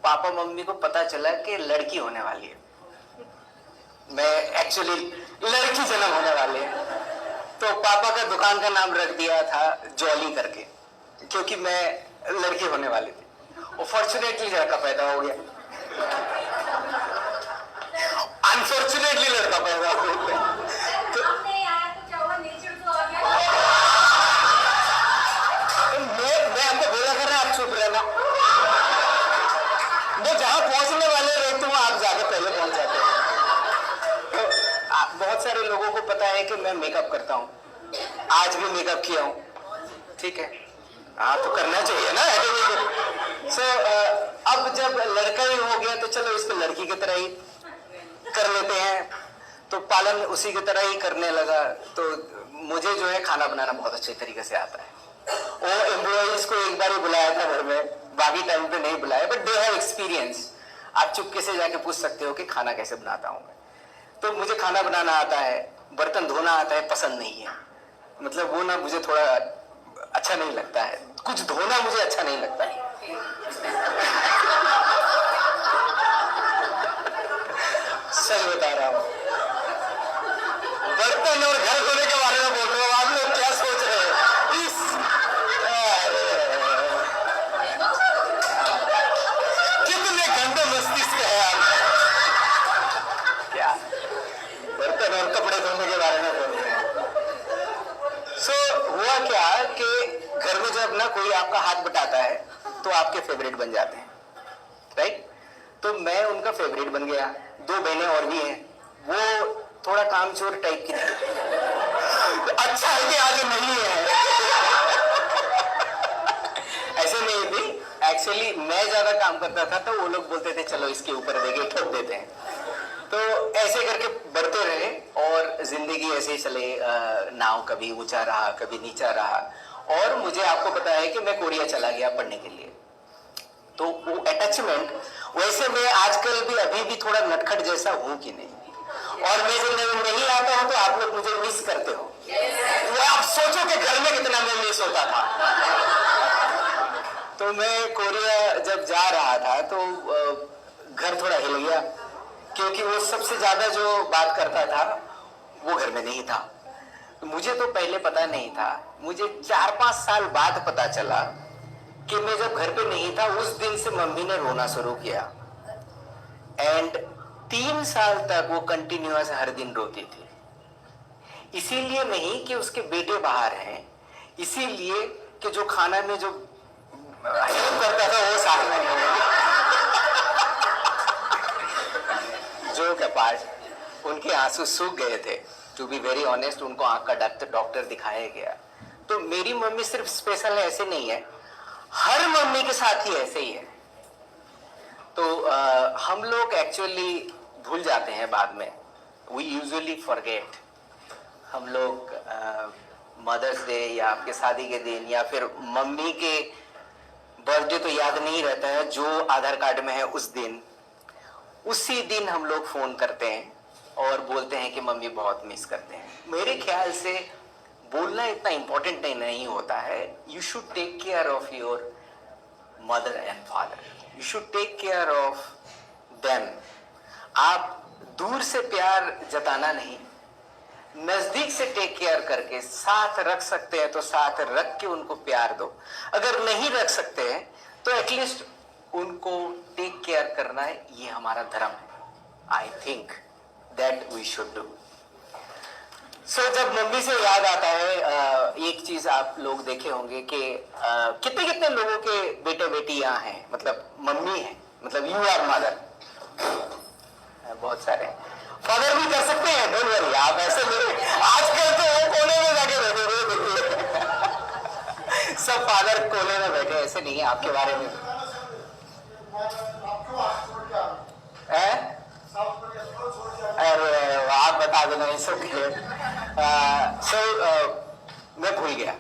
पापा मम्मी को पता चला कि लड़की होने वाली है। मैं एक्चुअली लड़की जन्म होने वाली है, तो पापा का दुकान का नाम रख दिया था जॉली करके, क्योंकि मैं लड़की होने वाली थी। और फॉर्चुनेटली लड़का पैदा हो गया, अनफॉर्चुनेटली लड़का पैदा हो गया। मैं आपको जहाँ पहुंचने वाले रहते हो आप जाके पहले पहुंच जाते हो। तो बहुत सारे लोगों को पता है कि मैं मेकअप करता हूँ, आज भी मेकअप किया हूँ, ठीक है, हाँ तो करना चाहिए ना। अब जब लड़का ही हो गया तो चलो इसको लड़की की तरह ही कर लेते हैं, तो पालन उसी की तरह ही करने लगा। तो मुझे जो है खाना बनाना बहुत अच्छे तरीके से आता है। वो एम्प्लॉइज को एक बार ही बुलाया था घर में, बाकी टाइम पे नहीं बुलाया, बट दे हैव एक्सपीरियंस। आप चुपके से जाके पूछ सकते हो कि खाना कैसे बनाता हूँ मैं। तो मुझे खाना बनाना आता है, बर्तन धोना आता है, पसंद नहीं है, मतलब वो ना मुझे थोड़ा अच्छा नहीं लगता है, कुछ धोना मुझे अच्छा नहीं लगता है। सच बता रहा हूँ, बर्तन और घर धोने के बारे में बोल रहे हो, आप लोग क्या सोच रहे हो? कितने गंदे मस्तिष्क है आप, क्या बर्तन और कपड़े धोने के बारे में बोल रहे हैं। हुआ क्या कि घर में जब ना कोई आपका हाथ बटाता है तो आपके फेवरेट बन जाते हैं, राइट? तो मैं उनका फेवरेट बन गया। 2 बहनें और भी हैं, वो थोड़ा कामचोर टाइप की थी। अच्छा है कि आज नहीं है। ऐसे नहीं थी, एक्चुअली मैं ज्यादा काम करता था तो वो लोग बोलते थे चलो इसके ऊपर देके ठोक देते हैं। तो ऐसे करके बढ़ते रहे और जिंदगी ऐसे ही चले, नाव कभी ऊंचा रहा कभी नीचा रहा। और मुझे आपको पता है कि मैं कोरिया चला गया पढ़ने के लिए, तो वो अटैचमेंट, वैसे मैं आजकल भी अभी भी थोड़ा नटखट जैसा हूं कि नहीं, और मैं जब नहीं आता हूं तो आप लोग मुझे मिस करते हो। वो आप सोचो कि घर में कितना मैं मिस होता था। तो मैं कोरिया जब जा रहा था तो घर थोड़ा हिल गया, क्योंकि वो सबसे ज्यादा जो बात करता था वो घर में नहीं था। मुझे तो पहले पता नहीं था, मुझे 4-5 साल बाद पता चला कि मैं जब घर पे नहीं था उस दिन से मम्मी ने रोना शुरू किया, एंड 3 साल तक वो कंटिन्यूअस हर दिन रोती थी। इसीलिए नहीं कि उसके बेटे बाहर हैं, इसीलिए कि जो खाना में जो हेल्प करता था वो साथ में नहीं। जो के पास उनके आंसू सूख गए थे, टू बी वेरी ऑनेस्ट, उनको आंख का डॉक्टर दिखाया गया। तो मेरी मम्मी सिर्फ स्पेशल है ऐसे नहीं है, हर मम्मी के साथ ही ऐसे ही है। तो हम लोग एक्चुअली भूल जाते हैं बाद में, वी यूजुअली फॉरगेट। हम लोग मदर्स डे या आपके शादी के दिन या फिर मम्मी के बर्थडे तो याद नहीं रहता है, जो आधार कार्ड में है उस दिन, उसी दिन हम लोग फोन करते हैं और बोलते हैं कि मम्मी बहुत मिस करते हैं। मेरे ख्याल से बोलना इतना इंपॉर्टेंट नहीं होता है। You should take care of your mother and father, you should take care of them. आप दूर से प्यार जताना नहीं, नजदीक से टेक केयर करके साथ रख सकते हैं तो साथ रख के उनको प्यार दो। अगर नहीं रख सकते हैं तो एटलीस्ट उनको टेक केयर करना है, ये हमारा धर्म है। I think that we should do. सो जब मम्मी से याद आता है, एक चीज आप लोग देखे होंगे कि कितने कितने लोगों के बेटे बेटी यहाँ हैं, मतलब मम्मी है, मतलब यू आर मदर। बहुत सारे फादर भी कर सकते हैं, डोंट वरी, आप ऐसे नहीं, आजकल तो वो कोने में जाके बैठे हुए सब फादर कोने में बैठे, ऐसे नहीं है आपके बारे में। अरे आप बता देना, इट्स ओके। सो मैं भूल गया।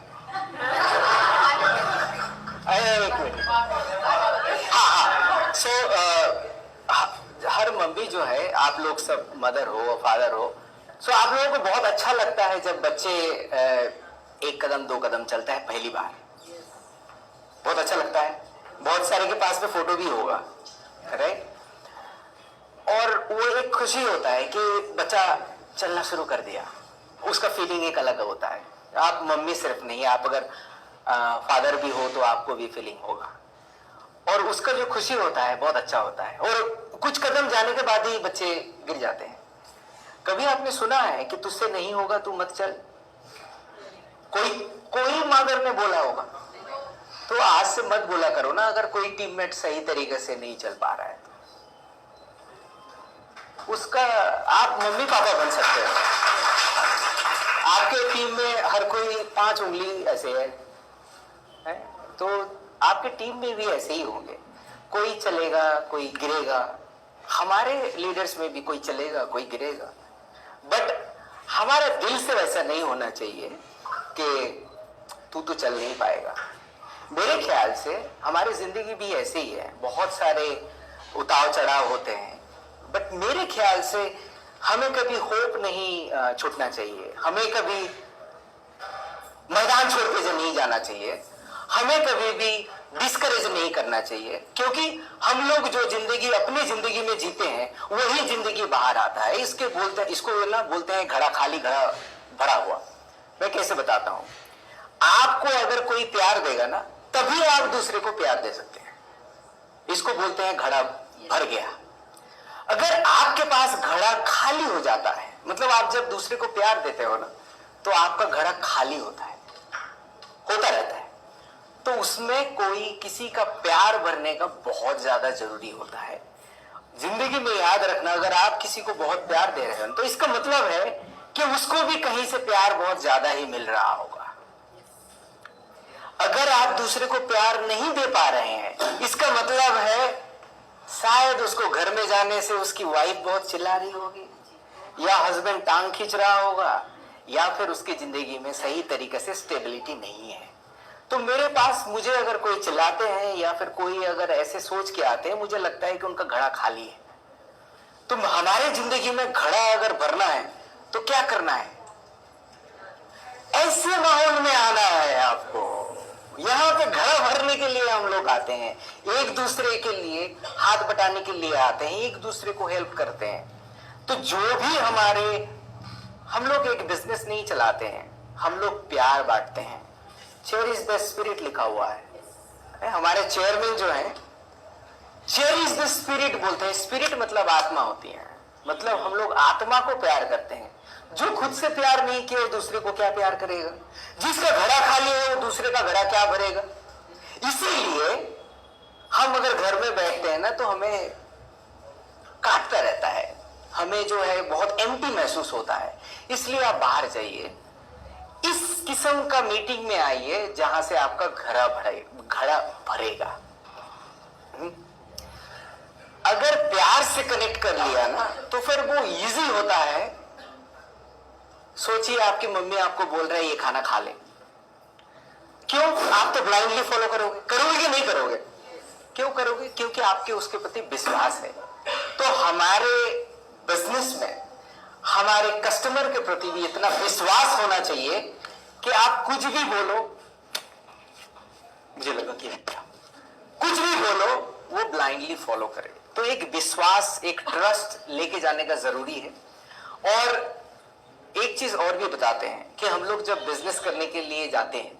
एक मिनट, हाँ, सो हर मम्मी जो है, आप लोग सब मदर हो फादर हो, सो आप लोगों को बहुत अच्छा लगता है जब बच्चे 1 कदम 2 कदम चलता है पहली बार, बहुत अच्छा लगता है। बहुत सारे के पास में फोटो भी होगा, राइट? और वो एक खुशी होता है कि बच्चा चलना शुरू कर दिया, उसका फीलिंग एक अलग होता है। आप मम्मी सिर्फ नहीं, आप अगर फादर भी हो तो आपको भी फीलिंग होगा, और उसका जो खुशी होता है बहुत अच्छा होता है। और कुछ कदम जाने के बाद ही बच्चे गिर जाते हैं। कभी आपने सुना है कि तुझसे नहीं होगा तू मत चल? कोई मदर ने बोला होगा? तो आज से मत बोला करो ना, अगर कोई टीममेट सही तरीके से नहीं चल पा रहा है उसका आप मम्मी पापा बन सकते हो। आपके टीम में हर कोई 5 उंगली ऐसे है? तो आपके टीम में भी ऐसे ही होंगे, कोई चलेगा कोई गिरेगा। हमारे लीडर्स में भी कोई चलेगा कोई गिरेगा, बट हमारा दिल से वैसा नहीं होना चाहिए कि तू तो चल नहीं पाएगा। मेरे ख्याल से हमारी जिंदगी भी ऐसे ही है, बहुत सारे उतार चढ़ाव होते हैं, बट मेरे ख्याल से हमें कभी होप नहीं छूटना चाहिए, हमें कभी मैदान छोड़ के नहीं जाना चाहिए, हमें कभी भी डिस्करेज नहीं करना चाहिए, क्योंकि हम लोग जो जिंदगी अपनी जिंदगी में जीते हैं वही जिंदगी बाहर आता है। इसको ना बोलते हैं घड़ा खाली घड़ा भरा हुआ। मैं कैसे बताता हूं, आपको अगर कोई प्यार देगा ना तभी आप दूसरे को प्यार दे सकते हैं, इसको बोलते हैं घड़ा भर गया। अगर आपके पास घड़ा खाली हो जाता है, मतलब आप जब दूसरे को प्यार देते हो ना तो आपका घड़ा खाली होता रहता है, तो उसमें कोई किसी का प्यार भरने का बहुत ज्यादा जरूरी होता है। जिंदगी में याद रखना, अगर आप किसी को बहुत प्यार दे रहे हो तो इसका मतलब है कि उसको भी कहीं से प्यार बहुत ज्यादा ही मिल रहा होगा। अगर आप दूसरे को प्यार नहीं दे पा रहे हैं, इसका मतलब है शायद उसको घर में जाने से उसकी वाइफ बहुत चिल्ला रही होगी, या हस्बैंड टांग खींच रहा होगा, या फिर उसकी जिंदगी में सही तरीके से स्टेबिलिटी नहीं है। तो मेरे पास मुझे अगर कोई चिल्लाते हैं या फिर कोई अगर ऐसे सोच के आते हैं, मुझे लगता है कि उनका घड़ा खाली है। तो हमारे जिंदगी में घड़ा अगर भरना है तो क्या करना है? ऐसे माहौल में आना है आपको। यहाँ पे घड़ा भरने के लिए हम लोग आते हैं, एक दूसरे के लिए हाथ बटाने के लिए आते हैं, एक दूसरे को हेल्प करते हैं। तो जो भी हम लोग एक बिजनेस नहीं चलाते हैं, हम लोग प्यार बांटते हैं। चेयर इज द स्पिरिट लिखा हुआ है। हमारे चेयरमैन जो है चेयर इज द स्पिरिट बोलते हैं। स्पिरिट मतलब आत्मा होती है, मतलब हम लोग आत्मा को प्यार करते हैं। जो खुद से प्यार नहीं किया दूसरे को क्या प्यार करेगा? जिसका घड़ा खाली है वो दूसरे का घड़ा क्या भरेगा? इसीलिए हम अगर घर में बैठते हैं ना तो हमें काटता रहता है, हमें जो है बहुत एम्प्टी महसूस होता है। इसलिए आप बाहर जाइए, इस किस्म का मीटिंग में आइए जहां से आपका घड़ा भरेगा। अगर प्यार से कनेक्ट कर लिया ना तो फिर वो इजी होता है। सोचिए आपकी मम्मी आपको बोल रहे है ये खाना खा ले, क्यों? आप तो ब्लाइंडली फॉलो करोगे कि नहीं करोगे? क्यों करोगे? क्योंकि आपके उसके प्रति विश्वास है। तो हमारे बिजनेस में हमारे कस्टमर के प्रति भी इतना विश्वास होना चाहिए कि आप कुछ भी बोलो, मुझे लगा कि कुछ भी बोलो वो ब्लाइंडली फॉलो करे। तो एक विश्वास, एक ट्रस्ट लेके जाने का जरूरी है। और एक चीज और भी बताते हैं कि हम लोग जब बिजनेस करने के लिए जाते हैं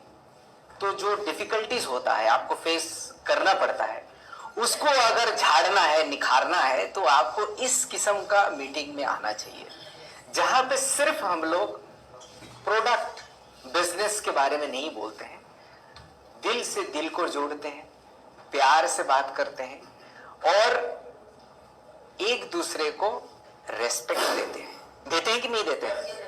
तो जो डिफिकल्टीज होता है आपको फेस करना पड़ता है, उसको अगर झाड़ना है, निखारना है, तो आपको इस किस्म का मीटिंग में आना चाहिए, जहां पे सिर्फ हम लोग प्रोडक्ट बिजनेस के बारे में नहीं बोलते हैं, दिल से दिल को जोड़ते हैं, प्यार से बात करते हैं और एक दूसरे को रेस्पेक्ट देते हैं। देते हैं कि नहीं देते हैं?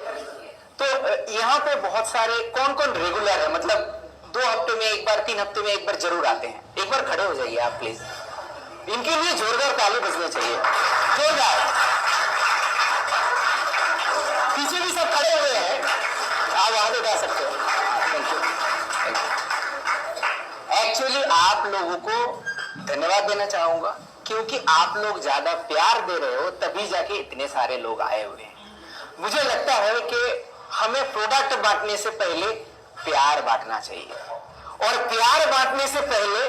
तो यहाँ पे बहुत सारे कौन रेगुलर है, मतलब 2 हफ्ते में एक बार, 3 हफ्ते में एक बार जरूर आते हैं। एक बार खड़े हो जाइए आप प्लीज, इनके लिए जोरदार ताली बजने चाहिए, जोरदार। पीछे भी सब खड़े हुए हैं, आप आगे जा सकते हो। Thank you. एक्चुअली आप लोगों को धन्यवाद देना चाहूंगा, क्योंकि आप लोग ज्यादा प्यार दे रहे हो तभी जाके इतने सारे लोग आए हुए हैं। मुझे लगता है कि हमें प्रोडक्ट बांटने से पहले प्यार बांटना चाहिए, और प्यार बांटने से पहले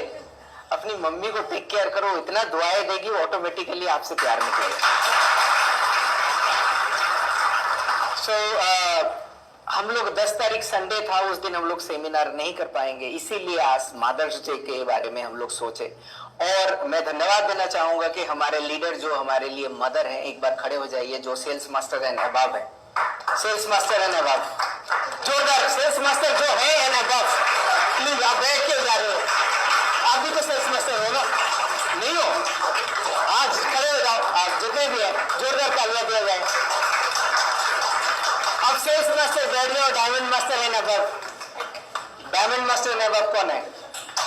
अपनी मम्मी को टेक केयर करो, इतना दुआएं देगी ऑटोमेटिकली आपसे प्यार निकलेगा। हम लोग 10 तारीख संडे था, उस दिन हम लोग सेमिनार नहीं कर पाएंगे, इसीलिए आज मदर्स डे के बारे में हम लोग सोचे। और मैं धन्यवाद देना चाहूंगा कि हमारे लीडर जो हमारे लिए मदर हैं, एक बार खड़े हो जाइए, जो सेल्स मास्टर एंड अबव है। सेल्स मास्टर एंड अबव, जोरदार। सेल्स मास्टर जो है एंड अबव, प्लीज आप बैठ के जा रहे हो, आप भी तो सेल्स मास्टर हो ना? नहीं हो? आज खड़े हो जाओ आप जितने भी हैं, जोरदार ताली। बैठ जाओ। Diamond master in above, diamond master in above कौन है?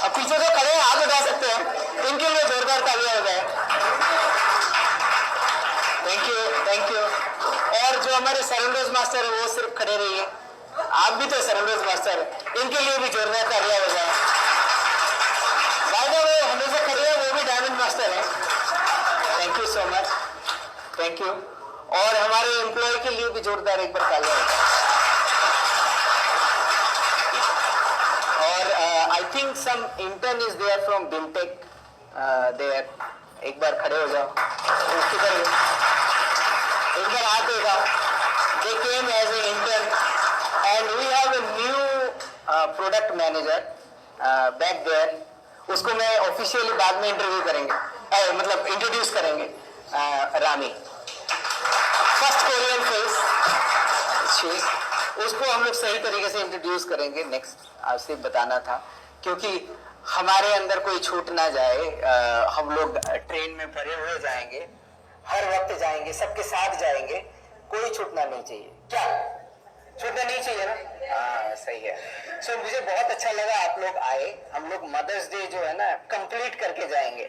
अब पीछे जो खड़े हैं हाथ उठा सकते हैं, इनके लिए जोरदार तालियां हो जाए। Thank you, thank you. और जो हमारे सरनरोज मास्टर है वो सिर्फ खड़े रहिए, आप भी तो सरनरोज मास्टर, इनके लिए भी जोरदार तालियां हो जाए। भाई वो हमेशा खड़े हैं, वो भी डायमंड मास्टर है। Thank you so much, thank you. और हमारे एम्प्लॉय के लिए भी जोरदार एक बार तालियां हो जाए। और I think some intern is there from BIMTECH there, एक बार खड़े हो जाओ। एक बार हाथ देगा। They came as an intern and we have a new product manager back there. उसको मैं ऑफिशियली बाद में इंटरव्यू करेंगे, मतलब इंट्रोड्यूस करेंगे। रामी, फर्स्ट कोरियन फेस, उसको हम लोग सही तरीके से इंट्रोड्यूस करेंगे। नेक्स्ट आपसे बताना था, क्योंकि हमारे अंदर कोई छूट ना जाए। हम लोग ट्रेन में भरे हुए जाएंगे, हर वक्त जाएंगे, सबके साथ जाएंगे, कोई छूटना नहीं चाहिए। क्या छूटना नहीं चाहिए ना? हाँ सही है। सो मुझे बहुत अच्छा लगा आप लोग आए। हम लोग मदर्स डे जो है ना कंप्लीट करके जाएंगे।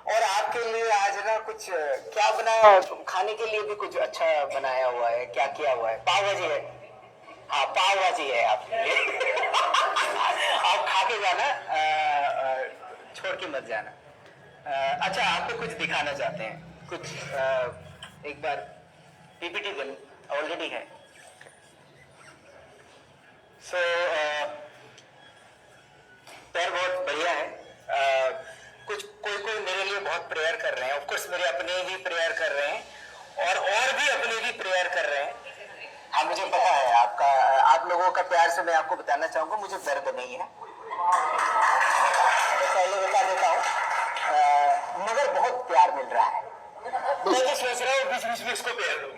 और आपके लिए आज ना कुछ क्या बनाया, खाने के लिए भी कुछ अच्छा बनाया हुआ है। क्या किया हुआ है? पाव भाजी है। हाँ पाव भाजी है आपके लिए। आप खा के जाना, छोड़ के मत जाना। अच्छा आपको कुछ दिखाना चाहते हैं, कुछ एक बार पीपीटी ऑलरेडी है। सो पैर बहुत बढ़िया है। कुछ कोई मेरे लिए बहुत प्रेयर कर रहे हैं, ऑफ कोर्स मेरे अपने भी प्रेयर कर रहे हैं और भी अपने भी प्रेयर कर रहे हैं। हाँ मुझे पता है आपका, आप लोगों का प्यार से मैं आपको बताना चाहूंगा मुझे दर्द नहीं है, पहले बता देता हूँ, मगर बहुत प्यार मिल रहा है। मैं तो सोच रहा हूँ बीच में इसको प्यार दूं।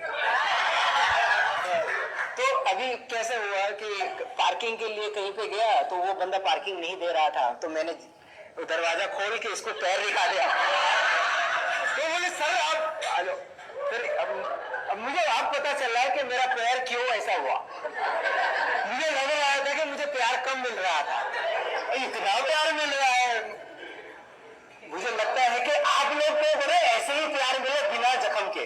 तो अभी कैसे हुआ कि पार्किंग के लिए कहीं पे गया तो वो बंदा पार्किंग नहीं दे रहा था, तो मैंने दरवाजा खोल के इसको पैर दिखा दिया। तो बोले सर आप आ जाओ। फिर अब मुझे आप पता चल रहा है कि मेरा प्यार क्यों ऐसा हुआ। मुझे लग रहा था कि मुझे प्यार कम मिल रहा था, इतना प्यार मिल रहा है। मुझे लगता है कि आप लोग को बोले ऐसे ही प्यार मिले बिना जख्म के,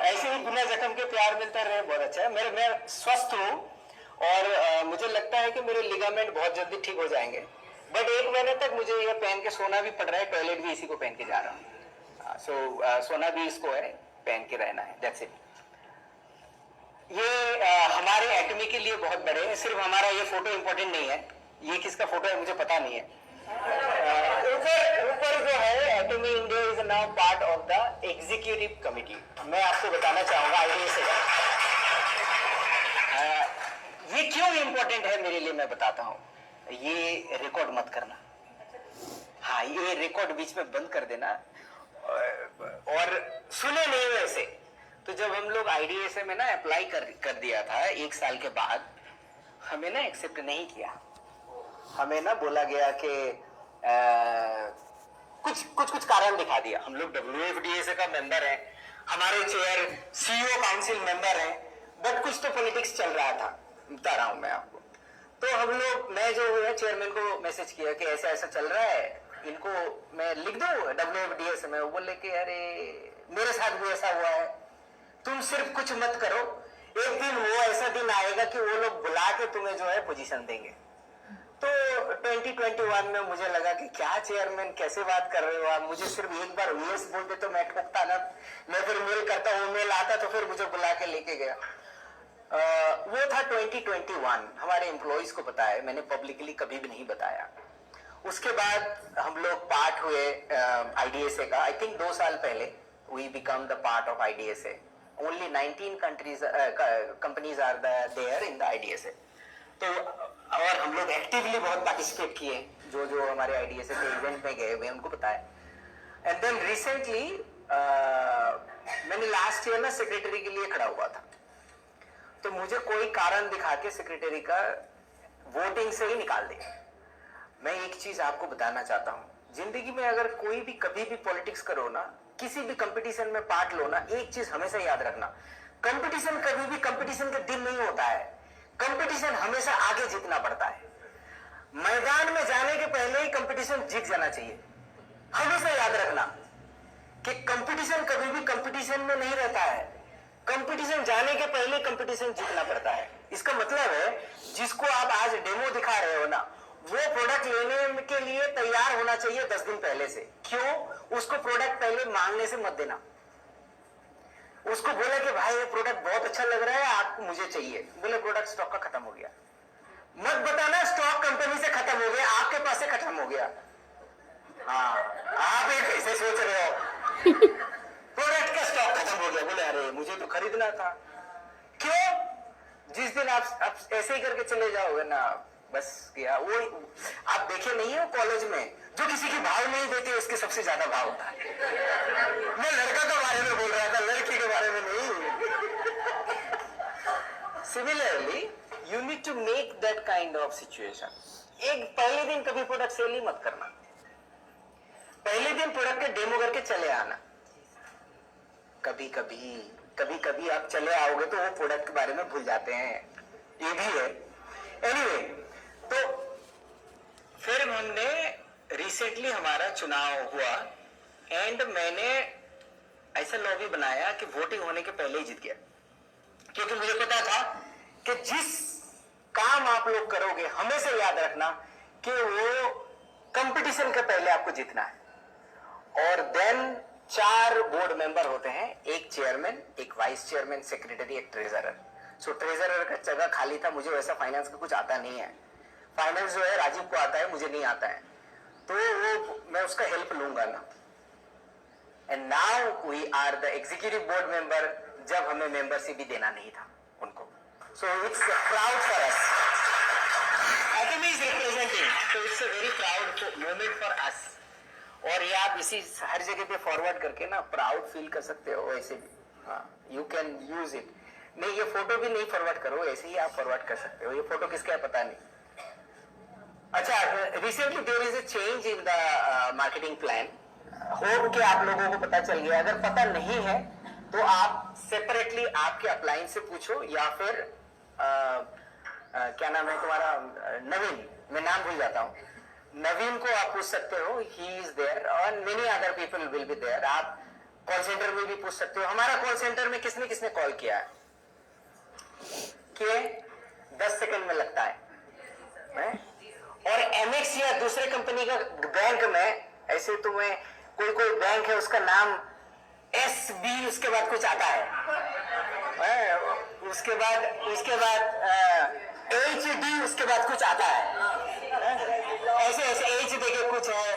ऐसे ही बिना जख्म के प्यार मिलता रहे, बहुत अच्छा है। मैं स्वस्थ हूँ और मुझे लगता है कि मेरे लिगामेंट बहुत जल्दी ठीक हो जाएंगे। बट 1 महीने तक मुझे ये पहन के सोना भी पड़ रहा है, टॉयलेट भी इसी को पहन के जा रहा हूँ। सोना भी इसको है, पहन के रहना है, दैट्स इट। ये हमारे एटमी के लिए बहुत बड़े हैं। सिर्फ हमारा ये फोटो इंपॉर्टेंट नहीं है, ये किसका फोटो है मुझे पता नहीं है। ऊपर जो है एटमी India is now part of the executive committee. मैं आपको बताना चाहूंगा आईडीए से ये क्यों इंपॉर्टेंट है मेरे लिए, मैं बताता हूँ। ये रिकॉर्ड मत करना, हाँ ये रिकॉर्ड बीच में बंद कर देना। और सुने नहीं वैसे तो जब हम लोग आईडीएसए में ना अप्लाई कर दिया था 1 साल के बाद, हमें ना एक्सेप्ट नहीं किया। हमें ना बोला गया कि कुछ कारण दिखा दिया। हम लोग WFDSA का मेंबर हैं, हमारे चेयर CEO काउंसिल मेंबर हैं, बट कुछ तो पॉलिटिक्स चल रहा था, बता रहा हूं मैं आपको। तो हम लोग, मैं जो है चेयरमैन को मैसेज किया कि ऐसा ऐसा चल रहा है, इनको मैं लिख दूं WFDSA में। वो बोले कि अरे मेरे साथ भी ऐसा हुआ है, तुम सिर्फ कुछ मत करो, एक दिन वो ऐसा दिन आएगा कि वो लोग बुला के तुम्हें जो है पोजीशन देंगे। तो 2021 में मुझे लगा कि क्या चेयरमैन कैसे बात कर रहे हो आप, मुझे सिर्फ एक बार यस बोल दे तो मैं ठोकता ना, मैं फिर मेल करता, वो मेल आता तो फिर मुझे बुला के लेके गया। वो था 2021, हमारे एम्प्लॉइज को पता है, मैंने पब्लिकली कभी भी नहीं बताया। उसके बाद हम लोग पार्ट हुए आईडीएसए का। आई थिंक 2 साल पहले we become the part of IDSA. Only 19 companies are there in the IDSA. तो और हम लोग एक्टिवली बहुत पार्टिसिपेट किए, जो हमारे आईडीएसए के इवेंट में गए हुए उनको पता है। एंड देन रिसेंटली मैंने लास्ट ईयर ना सेक्रेटरी के लिए खड़ा हुआ था, तो मुझे कोई कारण दिखा के सेक्रेटरी का वोटिंग से ही निकाल दिया। मैं एक चीज आपको बताना चाहता हूँ, जिंदगी में अगर कोई भी कभी भी पॉलिटिक्स करो ना, किसी भी कंपटीशन में पार्ट लो ना, एक चीज हमेशा याद रखना, कंपटीशन कभी भी कंपटीशन के दिन नहीं होता है, कंपटीशन हमेशा आगे जीतना पड़ता है। मैदान में जाने के पहले ही कंपटीशन जीत जाना चाहिए। हमेशा याद रखना कि कंपटीशन कभी भी कंपटीशन में नहीं रहता है, कंपटीशन जाने के पहले कंपटीशन जीतना पड़ता है। इसका मतलब है जिसको आप आज डेमो दिखा रहे हो ना, वो प्रोडक्ट लेने के लिए तैयार होना चाहिए 10 दिन पहले से। क्यों? उसको प्रोडक्ट पहले मांगने से मत देना। उसको बोले कि भाई ये प्रोडक्ट बहुत अच्छा लग रहा है, आपको मुझे चाहिए, बोले प्रोडक्ट स्टॉक का खत्म हो गया। मत बताना स्टॉक कंपनी से खत्म हो गया, आपके पास से खत्म हो गया। हाँ, आप ये कैसे सोच रहे हो? प्रोडक्ट का स्टॉक खत्म हो गया, बोले अरे मुझे तो खरीदना था। क्यों? जिस दिन आप ऐसे ही करके चले जाओगे ना, बस गया। वो आप देखे नहीं हो कॉलेज में जो किसी की भाव नहीं देते उसके सबसे ज्यादा भाव होता है। मैं लड़का के बारे में बोल रहा था, लड़की के बारे में नहीं। Similarly you need to make that kind of situation. एक पहले दिन कभी प्रोडक्ट सेल ही मत करना, पहले दिन प्रोडक्ट के डेमो करके चले आना। कभी कभी आप चले आओगे तो वो प्रोडक्ट के बारे में भूल जाते हैं, ये भी है। एनीवे, तो फिर हमने रिसेंटली हमारा चुनाव हुआ एंड मैंने ऐसा लॉबी बनाया कि वोटिंग होने के पहले ही जीत गया, क्योंकि मुझे पता था कि जिस काम आप लोग करोगे हमेशा याद रखना कि वो कंपटीशन के पहले आपको जीतना है। और देन 4 बोर्ड मेंबर होते हैं, एक चेयरमैन, एक वाइस चेयरमैन, सेक्रेटरी, एक ट्रेजरर। सो ट्रेजरर का जगह खाली था, मुझे वैसा फाइनेंस का कुछ आता नहीं है। फाइनेंस जो है राजीव को आता है, मुझे नहीं आता है, तो वो मैं उसका हेल्प लूंगा ना। And now we are the executive board member, जब हमें मेंबरशिप भी देना नहीं था उनको। So it's proud for us, Academy is representing, so it's a very proud moment for us। और ये आप इसी हर जगह पे फॉरवर्ड करके ना प्राउड फील कर सकते हो। ऐसे भी हाँ, यू कैन यूज इट। नहीं, ये फोटो भी नहीं फॉरवर्ड करो, ऐसे ही आप फॉरवर्ड कर सकते हो। ये फोटो किसका है पता नहीं। अच्छा, recently there is a change in the marketing plan. Hope कि आप लोगों को पता चल गया। अगर पता नहीं है तो आप सेपरेटली आपके अपलाइन से पूछो, या फिर क्या नाम है तुम्हारा, नवीन, मैं नाम भूल जाता हूँ, नवीन को आप पूछ सकते हो, ही इज देयर और many other people will be there. आप कॉल सेंटर में भी पूछ सकते हो। हमारा कॉल सेंटर में किसने किसने कॉल किया है कि 10 सेकंड में लगता है। और एमएक्स या दूसरे कंपनी का बैंक में ऐसे तुम्हें कोई बैंक है उसका नाम SB उसके बाद कुछ आता है, उसके बाद HD उसके बाद कुछ आता है, ऐसे H देके कुछ है,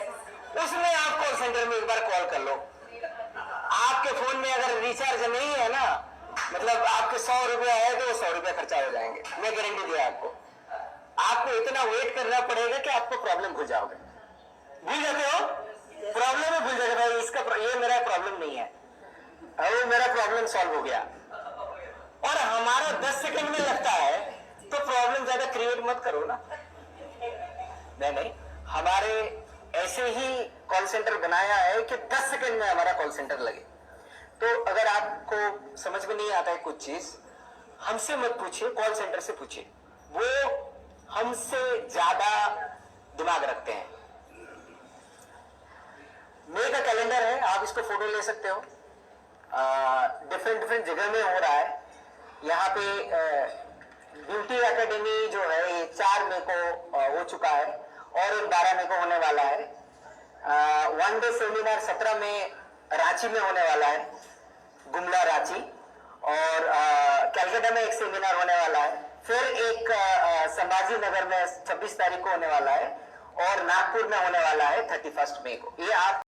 उसमें आप कॉल सेंटर में एक बार कॉल कर लो। आपके फोन में अगर रिचार्ज नहीं है ना, मतलब आपके 100 रुपया है तो 100 रुपया खर्चा हो जाएंगे, मैं गारंटी दिया आपको। आपको इतना वेट करना पड़ेगा कि आपको प्रॉब्लम भूल जाओगे। भूल जाते हो प्रॉब्लम में, भूल जाते भाई इसका ये मेरा प्रॉब्लम नहीं है, वो मेरा प्रॉब्लम सॉल्व हो गया। और हमारा 10 सेकंड में लगता है तो प्रॉब्लम ज्यादा क्रिएट मत करो ना। नहीं, हमारे ऐसे ही कॉल सेंटर बनाया है कि 10 सेकंड में हमारा कॉल सेंटर लगे। तो अगर आपको समझ में नहीं आता है कुछ चीज, हमसे मत पूछिए, कॉल सेंटर से पूछिए, वो हमसे ज्यादा दिमाग रखते हैं। मे का कैलेंडर है, आप इसको फोटो ले सकते हो। डिफरेंट जगह में हो रहा है। यहाँ पे ब्यूटी एकेडमी जो है ये 4 मई को हो चुका है और एक 12 मई को होने वाला है। 1 डे सेमिनार 17 मई रांची में होने वाला है, गुमला रांची। और कलकत्ता में एक सेमिनार होने वाला है। फिर एक संभाजी नगर में 26 तारीख को होने वाला है और नागपुर में होने वाला है 31 मई को। ये आप